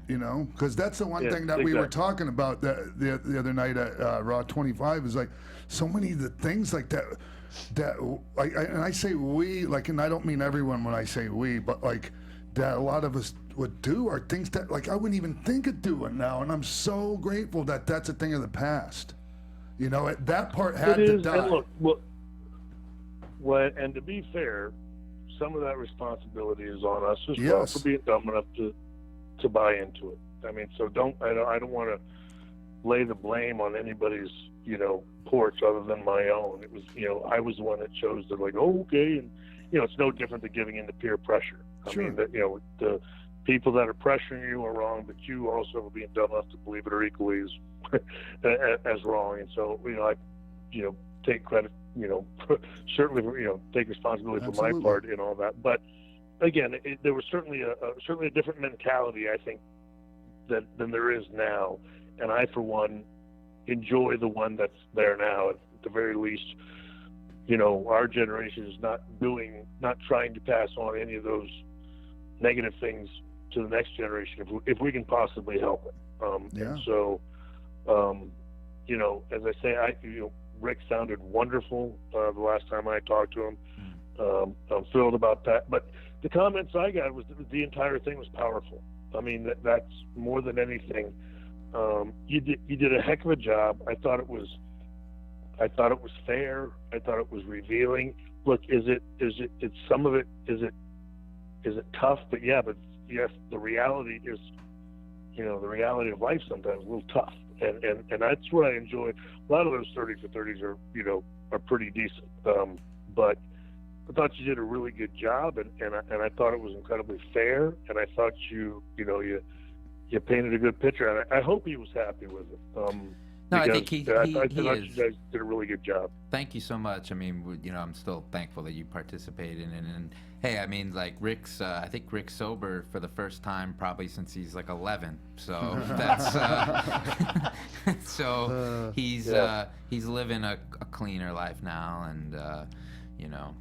Yeah. Because that's the one thing that we were talking about the other night at Raw 25, is like so many of the things like that and I say we, like, and I don't mean everyone when I say we, but like that a lot of us would do are things that like I wouldn't even think of doing now, and I'm so grateful that that's a thing of the past. That part had to die. And look, and to be fair, some of that responsibility is on us as well Yes. for being dumb enough to buy into it. I mean, so I don't want to lay the blame on anybody's, porch other than my own. It was, I was the one that chose to like, oh, okay. And, it's no different than giving in to peer pressure. I Sure. mean, that, the people that are pressuring you are wrong, but you also are being dumb enough to believe it are equally as wrong. And so, I, take credit, certainly, take responsibility for Absolutely. my part in all that. But again, there was certainly a different mentality, I think, than there is now. And I, for one, enjoy the one that's there now. At the very least, our generation is not trying to pass on any of those negative things to the next generation if we can possibly help it. Yeah. And so, as I say, Rick sounded wonderful the last time I talked to him. I'm thrilled about that. But the comments I got was the entire thing was powerful. I mean, that's more than anything. You did a heck of a job. I thought it was fair. I thought it was revealing. Look, is it some of it? Is it tough? But yes, the reality is, the reality of life sometimes is a little tough. And that's what I enjoy. A lot of those 30 for 30s are pretty decent. But I thought you did a really good job, and I thought it was incredibly fair. And I thought you painted a good picture. And I hope he was happy with it. No, I think he thought is. you guys did a really good job. Thank you so much. I mean, I'm still thankful that you participated in it. And hey, I mean, like I think Rick's sober for the first time probably since he's like 11. So that's so he's living a cleaner life now, and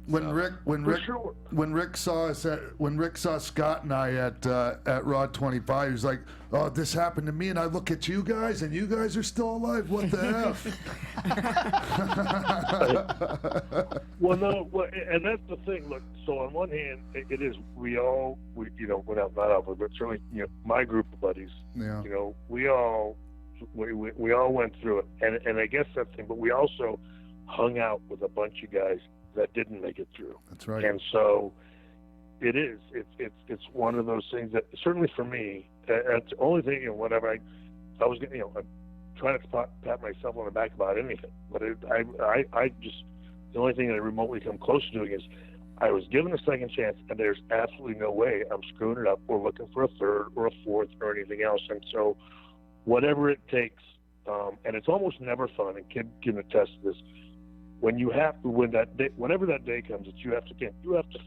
When Rick saw Scott and I at Raw 25, he was like, "Oh, this happened to me," and I look at you guys, and you guys are still alive. What the f? And that's the thing. Look, so on one hand, it is we all but certainly my group of buddies. Yeah. We all went through it, and I guess that's the thing. But we also hung out with a bunch of guys that didn't make it through. That's right. And so it's one of those things that certainly for me, it's the only thing, whatever I was I'm trying to pat myself on the back about anything, but I just, the only thing that I remotely come close to doing is I was given a second chance, and there's absolutely no way I'm screwing it up or looking for a third or a fourth or anything else. And so whatever it takes, and it's almost never fun, and Kid can attest to this, whenever that day comes that you have to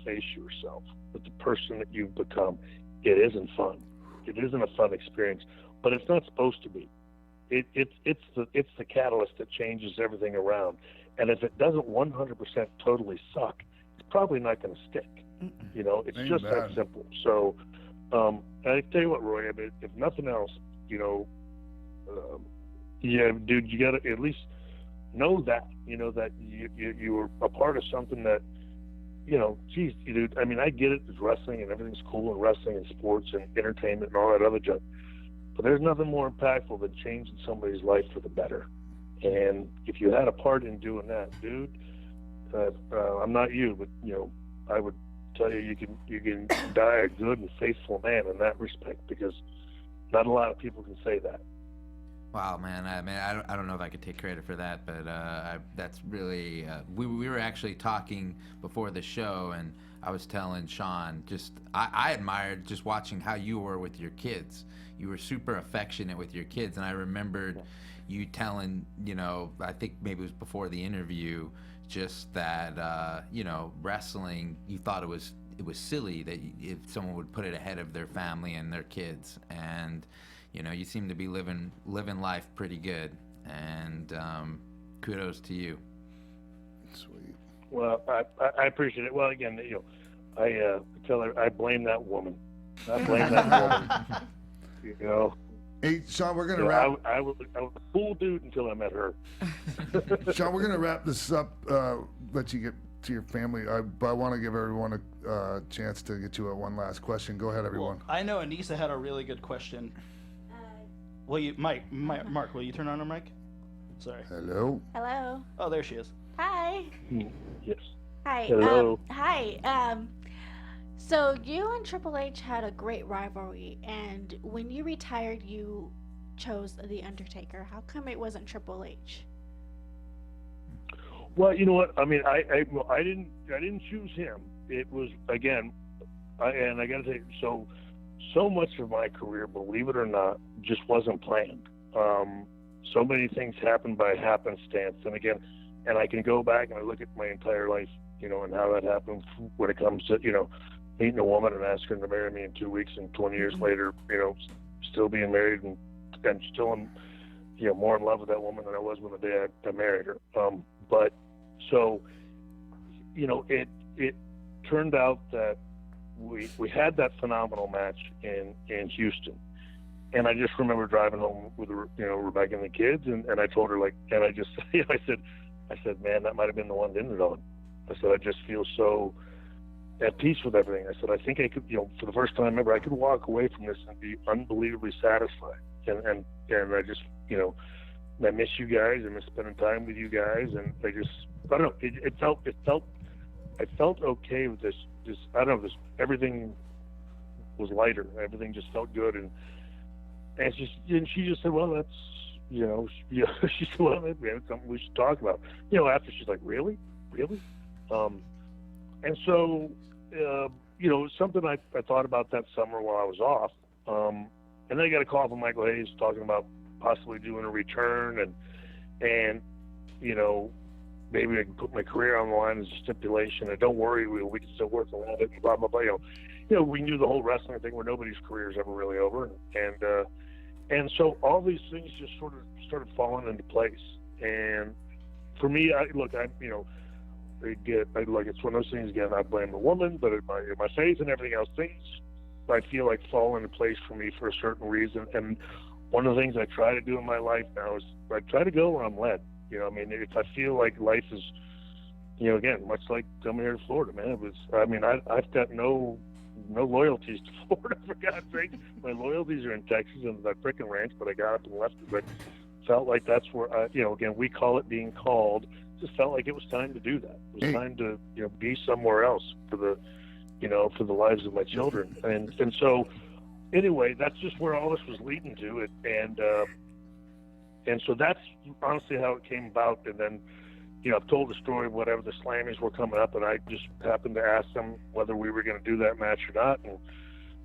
face yourself with the person that you've become. It isn't fun. It isn't a fun experience, but it's not supposed to be. It's the catalyst that changes everything around. And if it doesn't 100% totally suck, it's probably not going to stick. It's Ain't just bad. that simple. So, I tell you what, Roy, I mean, if nothing else, dude, you got to at least know that, that you were a part of something that, geez, dude, I mean, I get it, it's wrestling and everything's cool, and wrestling and sports and entertainment and all that other junk, but there's nothing more impactful than changing somebody's life for the better. And if you had a part in doing that, dude, I'm not you, but I would tell you can die a good and faithful man in that respect, because not a lot of people can say that. Wow, man. I don't know if I could take credit for that, but that's really. We were actually talking before the show, and I was telling Shawn, I admired just watching how you were with your kids. You were super affectionate with your kids, and I remembered you telling, I think maybe it was before the interview, just that, wrestling, you thought it was silly that if someone would put it ahead of their family and their kids, and you seem to be living life pretty good, and kudos to you. Sweet. Well, I appreciate it. Well, again, I tell her I blame that woman. I blame that woman. Hey, Shawn, we're gonna wrap. I was a cool dude until I met her. Shawn, we're gonna wrap this up. Let you get to your family. But I want to give everyone a chance to get you one last question. Go ahead, everyone. Well, I know Anissa had a really good question. Mark, will you turn on her mic? Sorry. Hello. Hello. Oh, there she is. Hi. Yes. Hi. Hello. Hi. So you and Triple H had a great rivalry, and when you retired, you chose The Undertaker. How come it wasn't Triple H? Well, you know what? I mean, I didn't choose him. It was, again, and I got to say, so much of my career, believe it or not, just wasn't planned. So many things happened by happenstance, and again, and I can go back and I look at my entire life, you know, and how that happened when it comes to, you know, meeting a woman and asking her to marry me in 2 weeks, and 20 years later, you know, still being married and still in, you know, more in love with that woman than I was when the day I married her. But so, you know, it turned out that we had that phenomenal match in Houston, and I just remember driving home with, you know, Rebecca and the kids, and I told her, like, and I just I said, man, that might have been the one to end it on. I said, I just feel so at peace with everything. I said, I think I could, you know, for the first time ever, I could walk away from this and be unbelievably satisfied. And I just, you know, I miss you guys. I miss spending time with you guys. And I don't know, I felt okay with this. I don't know, everything was lighter. Everything just felt good. And she just said, well, that's, you know, she said, well, it's something we should talk about. You know, after she's like, really? And so, you know, something I thought about that summer while I was off. And then I got a call from Michael Hayes talking about possibly doing a return, and you know, maybe I can put my career on the line as a stipulation. And don't worry, we can still work a little bit. Blah blah blah. You know, we knew the whole wrestling thing where nobody's career is ever really over, and so all these things just sort of started falling into place. And for me, you know, it's one of those things, again, I blame the woman, but my faith and everything else, things I feel like fall into place for me for a certain reason. And one of the things I try to do in my life now is I try to go where I'm led. You know, I mean, if I feel like life is, you know, again, much like coming here to Florida, man, I've got no loyalties to Florida, for God's sake. My loyalties are in Texas and that frickin' ranch, but I got up and left it. But felt like that's where, you know, again, we call it being called. Just felt like it was time to do that. It was time to, you know, be somewhere else for the, you know, for the lives of my children. And so anyway, that's just where all this was leading to it. And so that's honestly how it came about. And then, you know, I've told the story of whatever the Slammies were coming up, and I just happened to ask them whether we were going to do that match or not. And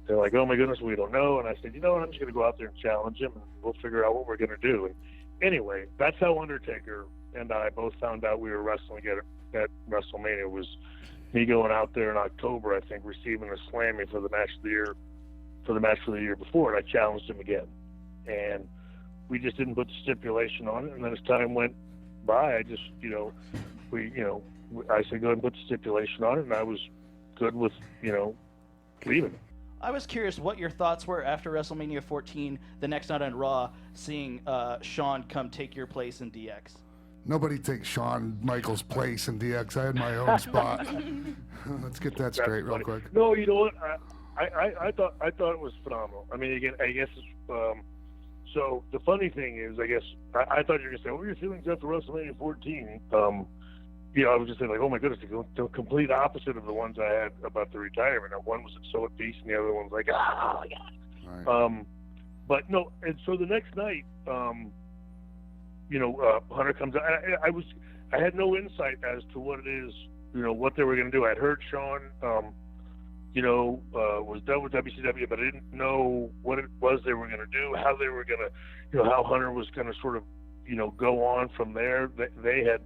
they're like, oh my goodness, we don't know. And I said, you know what, I'm just going to go out there and challenge him, and we'll figure out what we're going to do. And anyway, that's how Undertaker and I both found out we were wrestling at WrestleMania. It was me going out there in October, I think, receiving a Slammy for the match of the year before, and I challenged him again. And we just didn't put the stipulation on it. And then as time went by, I just, you know, I said, go ahead and put the stipulation on it, and I was good with, you know, leaving it. I was curious what your thoughts were after WrestleMania 14, the next night on Raw, seeing Shawn come take your place in DX. Nobody takes Shawn Michaels' place in DX. I had my own spot. Let's get that straight real quick. No, you know what? I thought it was phenomenal. I mean, again, I guess it's, so the funny thing is, I guess I thought you were gonna say, what were your feelings after WrestleMania 14? You know, I was just saying, like, oh my goodness, the complete opposite of the ones I had about the retirement. One was so at peace, and the other one was like, oh my God. Right. But no, and so the next night, you know, Hunter comes out. I had no insight as to what it is, you know, what they were going to do. I'd heard Shawn, you know, was done with WCW, but I didn't know what it was they were going to do, how they were going to, you know, how Hunter was going to sort of, you know, go on from there. They had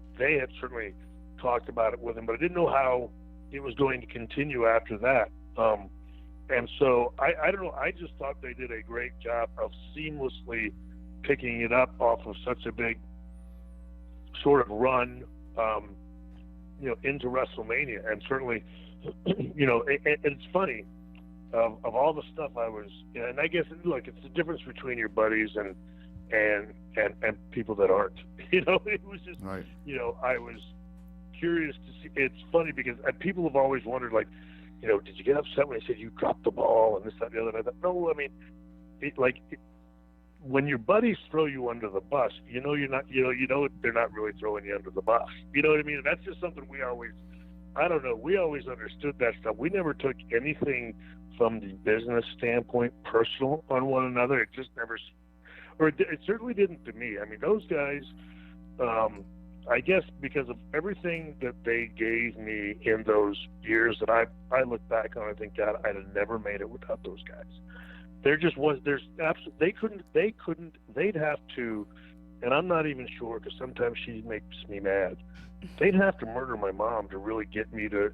certainly talked about it with him, but I didn't know how it was going to continue after that. And so I don't know. I just thought they did a great job of seamlessly picking it up off of such a big sort of run, you know, into WrestleMania. And certainly, you know, it's funny, of all the stuff I was, and I guess, look, it's the difference between your buddies and people that aren't. You know, it was just, right. You know, I was curious to see. It's funny because people have always wondered, like, you know, did you get upset when I said you dropped the ball and this, that, and the other? And I thought, no, I mean, when your buddies throw you under the bus, you know you're not, you know they're not really throwing you under the bus. You know what I mean? And that's just something we always I don't know. We always understood that stuff. We never took anything from the business standpoint personal on one another. It just never, or it certainly didn't to me. I mean, those guys, I guess because of everything that they gave me in those years that I look back on, I think, God, I'd have never made it without those guys. There just was, they'd have to, and I'm not even sure, because sometimes she makes me mad. They'd have to murder my mom to really get me to,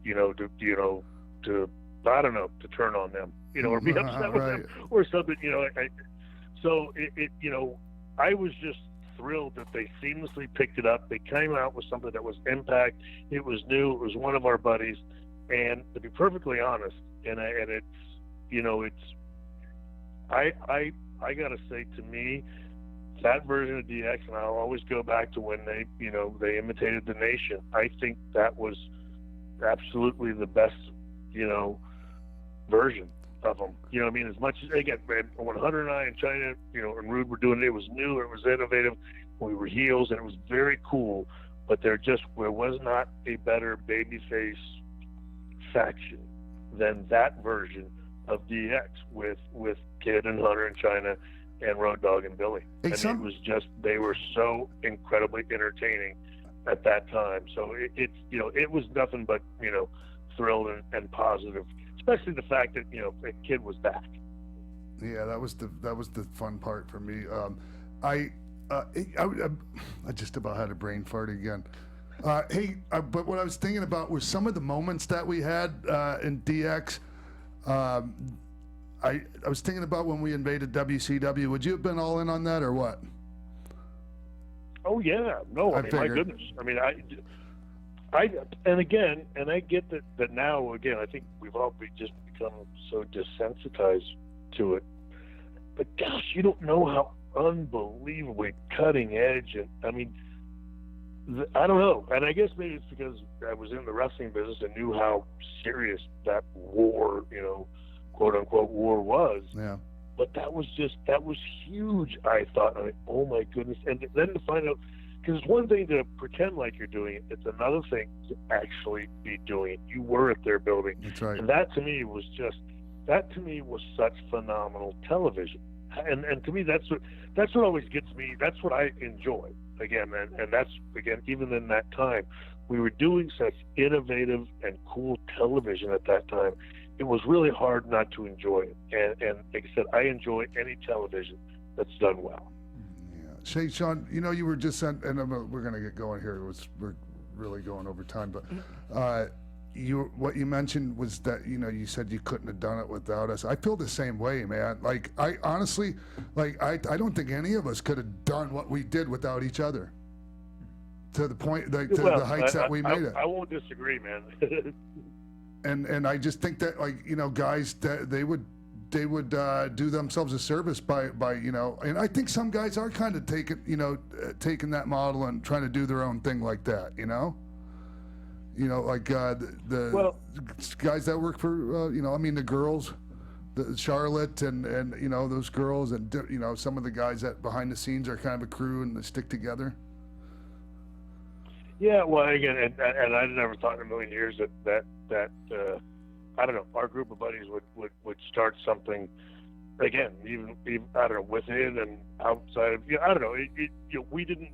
I don't know, to turn on them, or be upset with them or something, so I was just thrilled that they seamlessly picked it up. They came out with something that was Impact. It was new. It was one of our buddies. And to be perfectly honest, I gotta say, to me, that version of DX, and I'll always go back to when they imitated the Nation. I think that was absolutely the best, version of them. I mean, as much as, again, when Hunter and I and China, and Rude were doing it, it was new, it was innovative. We were heels, and it was very cool. But there was not a better babyface faction than that version of DX with Kid and Hunter and China and Road Dogg and Billy. It was just, they were so incredibly entertaining at that time. So it was nothing but, thrilled and positive, especially the fact that, Kid was back. Yeah, that was the fun part for me. I just about had a brain fart again. But what I was thinking about was some of the moments that we had in DX. I was thinking about when we invaded WCW. Would you have been all in on that or what? Oh yeah, no. I mean, my goodness. I mean, I get that now. Again, I think we've all just become so desensitized to it. But gosh, you don't know how unbelievably cutting edge, and I mean, I don't know. And I guess maybe it's because I was in the wrestling business and knew how serious that war, quote unquote war was. Yeah. But that was huge, I thought. I mean, oh my goodness. And then to find out, because it's one thing to pretend like you're doing it, it's another thing to actually be doing it. You were at their building. That's right. And that to me was such phenomenal television. And to me, that's what always gets me. That's what I enjoy. Again, and that's, again, even in that time, we were doing such innovative and cool television at that time. It was really hard not to enjoy it. And like I said, I enjoy any television that's done well. Yeah. Hey, Shawn, you were just sent, and we're going to get going here. We're really going over time, but what you mentioned was that, you said you couldn't have done it without us. I feel the same way, man. Like, I honestly, I don't think any of us could have done what we did without each other. To the point, the heights that we made it. I won't disagree, man. And I just think that, guys, that they would do themselves a service by and I think some guys are kind of taking that model and trying to do their own thing like that, like the guys that work for, the girls, the Charlotte and those girls, and some of the guys that behind the scenes are kind of a crew and they stick together. Yeah, well, again, and I never thought in a million years that I don't know, our group of buddies would start something, again, even I don't know, within and outside of, I don't know, we didn't,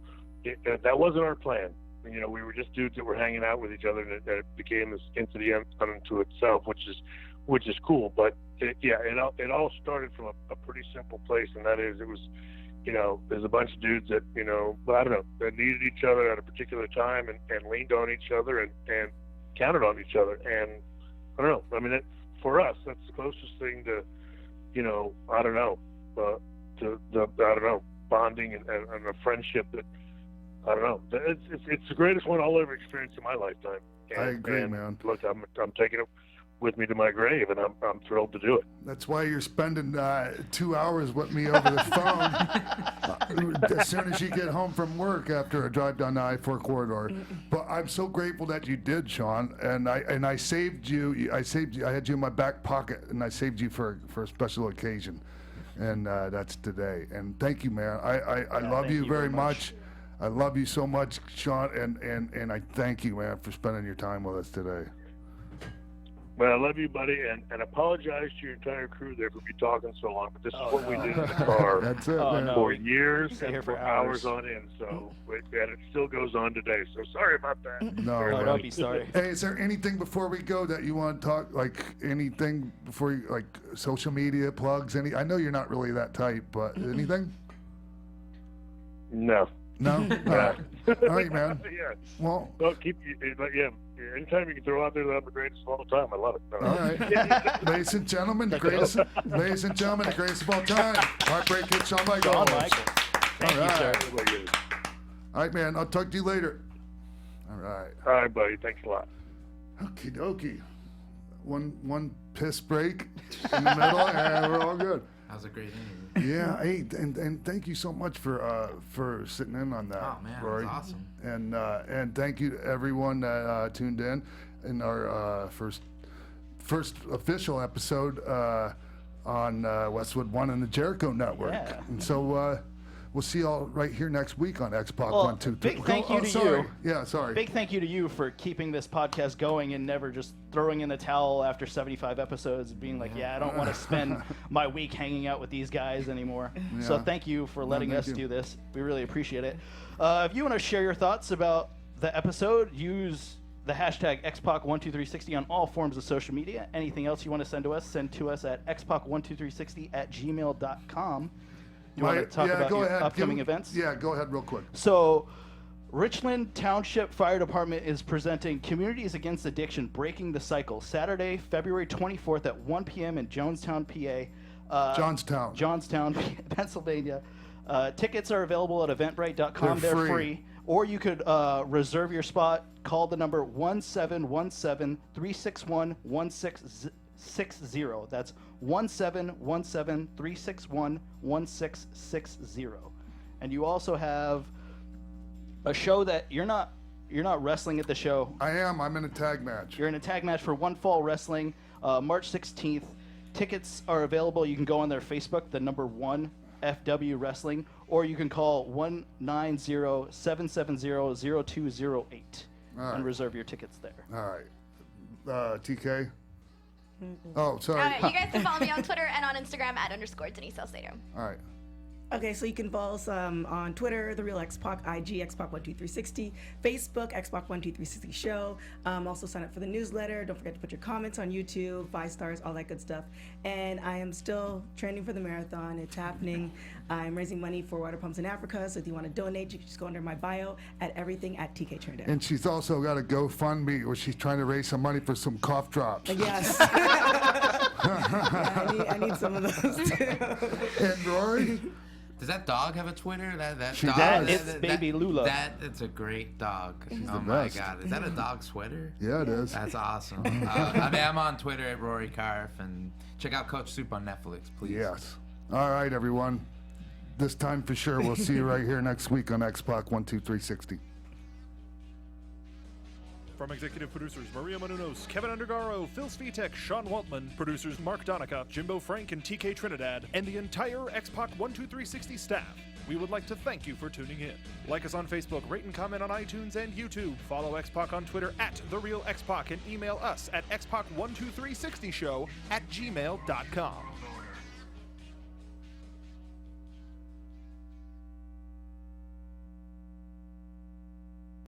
that wasn't our plan. We were just dudes that were hanging out with each other, and it became this incident unto itself, which is cool. But it all started from a pretty simple place, and that is, it was, there's a bunch of dudes that, I don't know, that needed each other at a particular time and leaned on each other and counted on each other. And I don't know, I mean, for us, that's the closest thing to, I don't know, bonding and a friendship that, I don't know, it's the greatest one I'll ever experience in my lifetime. I agree, man. Look, I'm taking it with me to my grave, and I'm thrilled to do it. That's why you're spending 2 hours with me over the phone as soon as you get home from work after a drive down the I-4 corridor. But I'm so grateful that you did, Shawn, and I saved you. I had you in my back pocket, and I saved you for a special occasion, and that's today. And thank you, man. I love you very much. I love you so much, Shawn, and I thank you, man, for spending your time with us today. Well, I love you, buddy, and apologize to your entire crew there for me talking so long. But this is what we did in the car That's it, man. for years stay and here for for hours hours. on end. So, and it still goes on today. So sorry about that. No, man. don't be sorry. Hey, is there anything before we go that you want to talk, like anything before you, like social media plugs? I know you're not really that type, but anything? No. No? All right. All right, man. Yeah. Well, Yeah. Anytime you can throw out there that I'm the greatest of all time, I love it. No. all right. Ladies and gentlemen, the greatest of all time. Heartbreak Kid, Shawn Shawn Micheals. Michaels. Thank All you, sir. Everybody is. All right, man. I'll talk to you later. All right. All right, buddy. Thanks a lot. Okie dokie. One piss break in the middle, and we're all good. That was a great interview. Yeah, hey, and thank you so much for sitting in on that, Oh man, that Rory. was awesome. And thank you to everyone that tuned in our first official episode on Westwood One and the Jericho Network. Yeah. And so we'll see y'all right here next week on Xpac Well, 1, 2, 3. big thank you to sorry. you. Yeah, sorry. Big thank you to you for keeping this podcast going and never just throwing in the towel after 75 episodes and being like, yeah, I don't want to spend my week hanging out with these guys anymore. So Yeah. thank you for letting thank us you. do this. We really appreciate it. If you want to share your thoughts about the episode, use the hashtag Xpac12360 on all forms of social media. Anything else you want to send to us at xpac12360@gmail.com. You want to talk about go your ahead. upcoming events? Yeah, go ahead real quick. So, Richland Township Fire Department is presenting Communities Against Addiction Breaking the Cycle, Saturday, February 24th at 1 p.m. in Jonestown, PA. Johnstown, Pennsylvania. Tickets are available at eventbrite.com. They're They're free. free. Or you could reserve your spot. Call the number 1717-361-1660. That's 1717-361-1660. And you also have a show that you're not wrestling at the show. I am. I'm in a tag match. You're in a tag match for One Fall Wrestling, March 16th. Tickets are available. You can go on their Facebook, the number 1 FW Wrestling, or you can call 190-770-0208 and reserve your tickets there. All right. TK? Oh, sorry. You guys can follow me on Twitter and on Instagram at _Denise Salcedo. All right. Okay, so you can follow us on Twitter, The Real X-Pac, IG, Xpac12360, Facebook, Xpac12360 Show. Also sign up for the newsletter. Don't forget to put your comments on YouTube, 5 stars, all that good stuff. And I am still training for the marathon. It's happening. I'm raising money for water pumps in Africa, so if you want to donate, you can just go under my bio at everything at TK Trinidad. And she's also got a GoFundMe where she's trying to raise some money for some cough drops. Yes. Yeah, I need some of those too. And Rory? Does that dog have a Twitter? That She dog? does. It's Baby Lula. That's a great dog. the Oh my best. God, is that a dog sweater? Yeah, it is. That's awesome. I'm on Twitter at Rory Karpf, and check out Coach Soup on Netflix, please. Yes. All right, everyone. This time for sure. We'll see you right here next week on Xpac 12360. From executive producers Maria Menounos, Kevin Undergaro, Phil Svitek, Sean Waltman, producers Mark Donica, Jimbo Frank, and TK Trinidad, and the entire Xpac 12360 staff, we would like to thank you for tuning in. Like us on Facebook, rate and comment on iTunes and YouTube. Follow Xpac on Twitter at TheRealXpac, and email us at xpac12360show@gmail.com.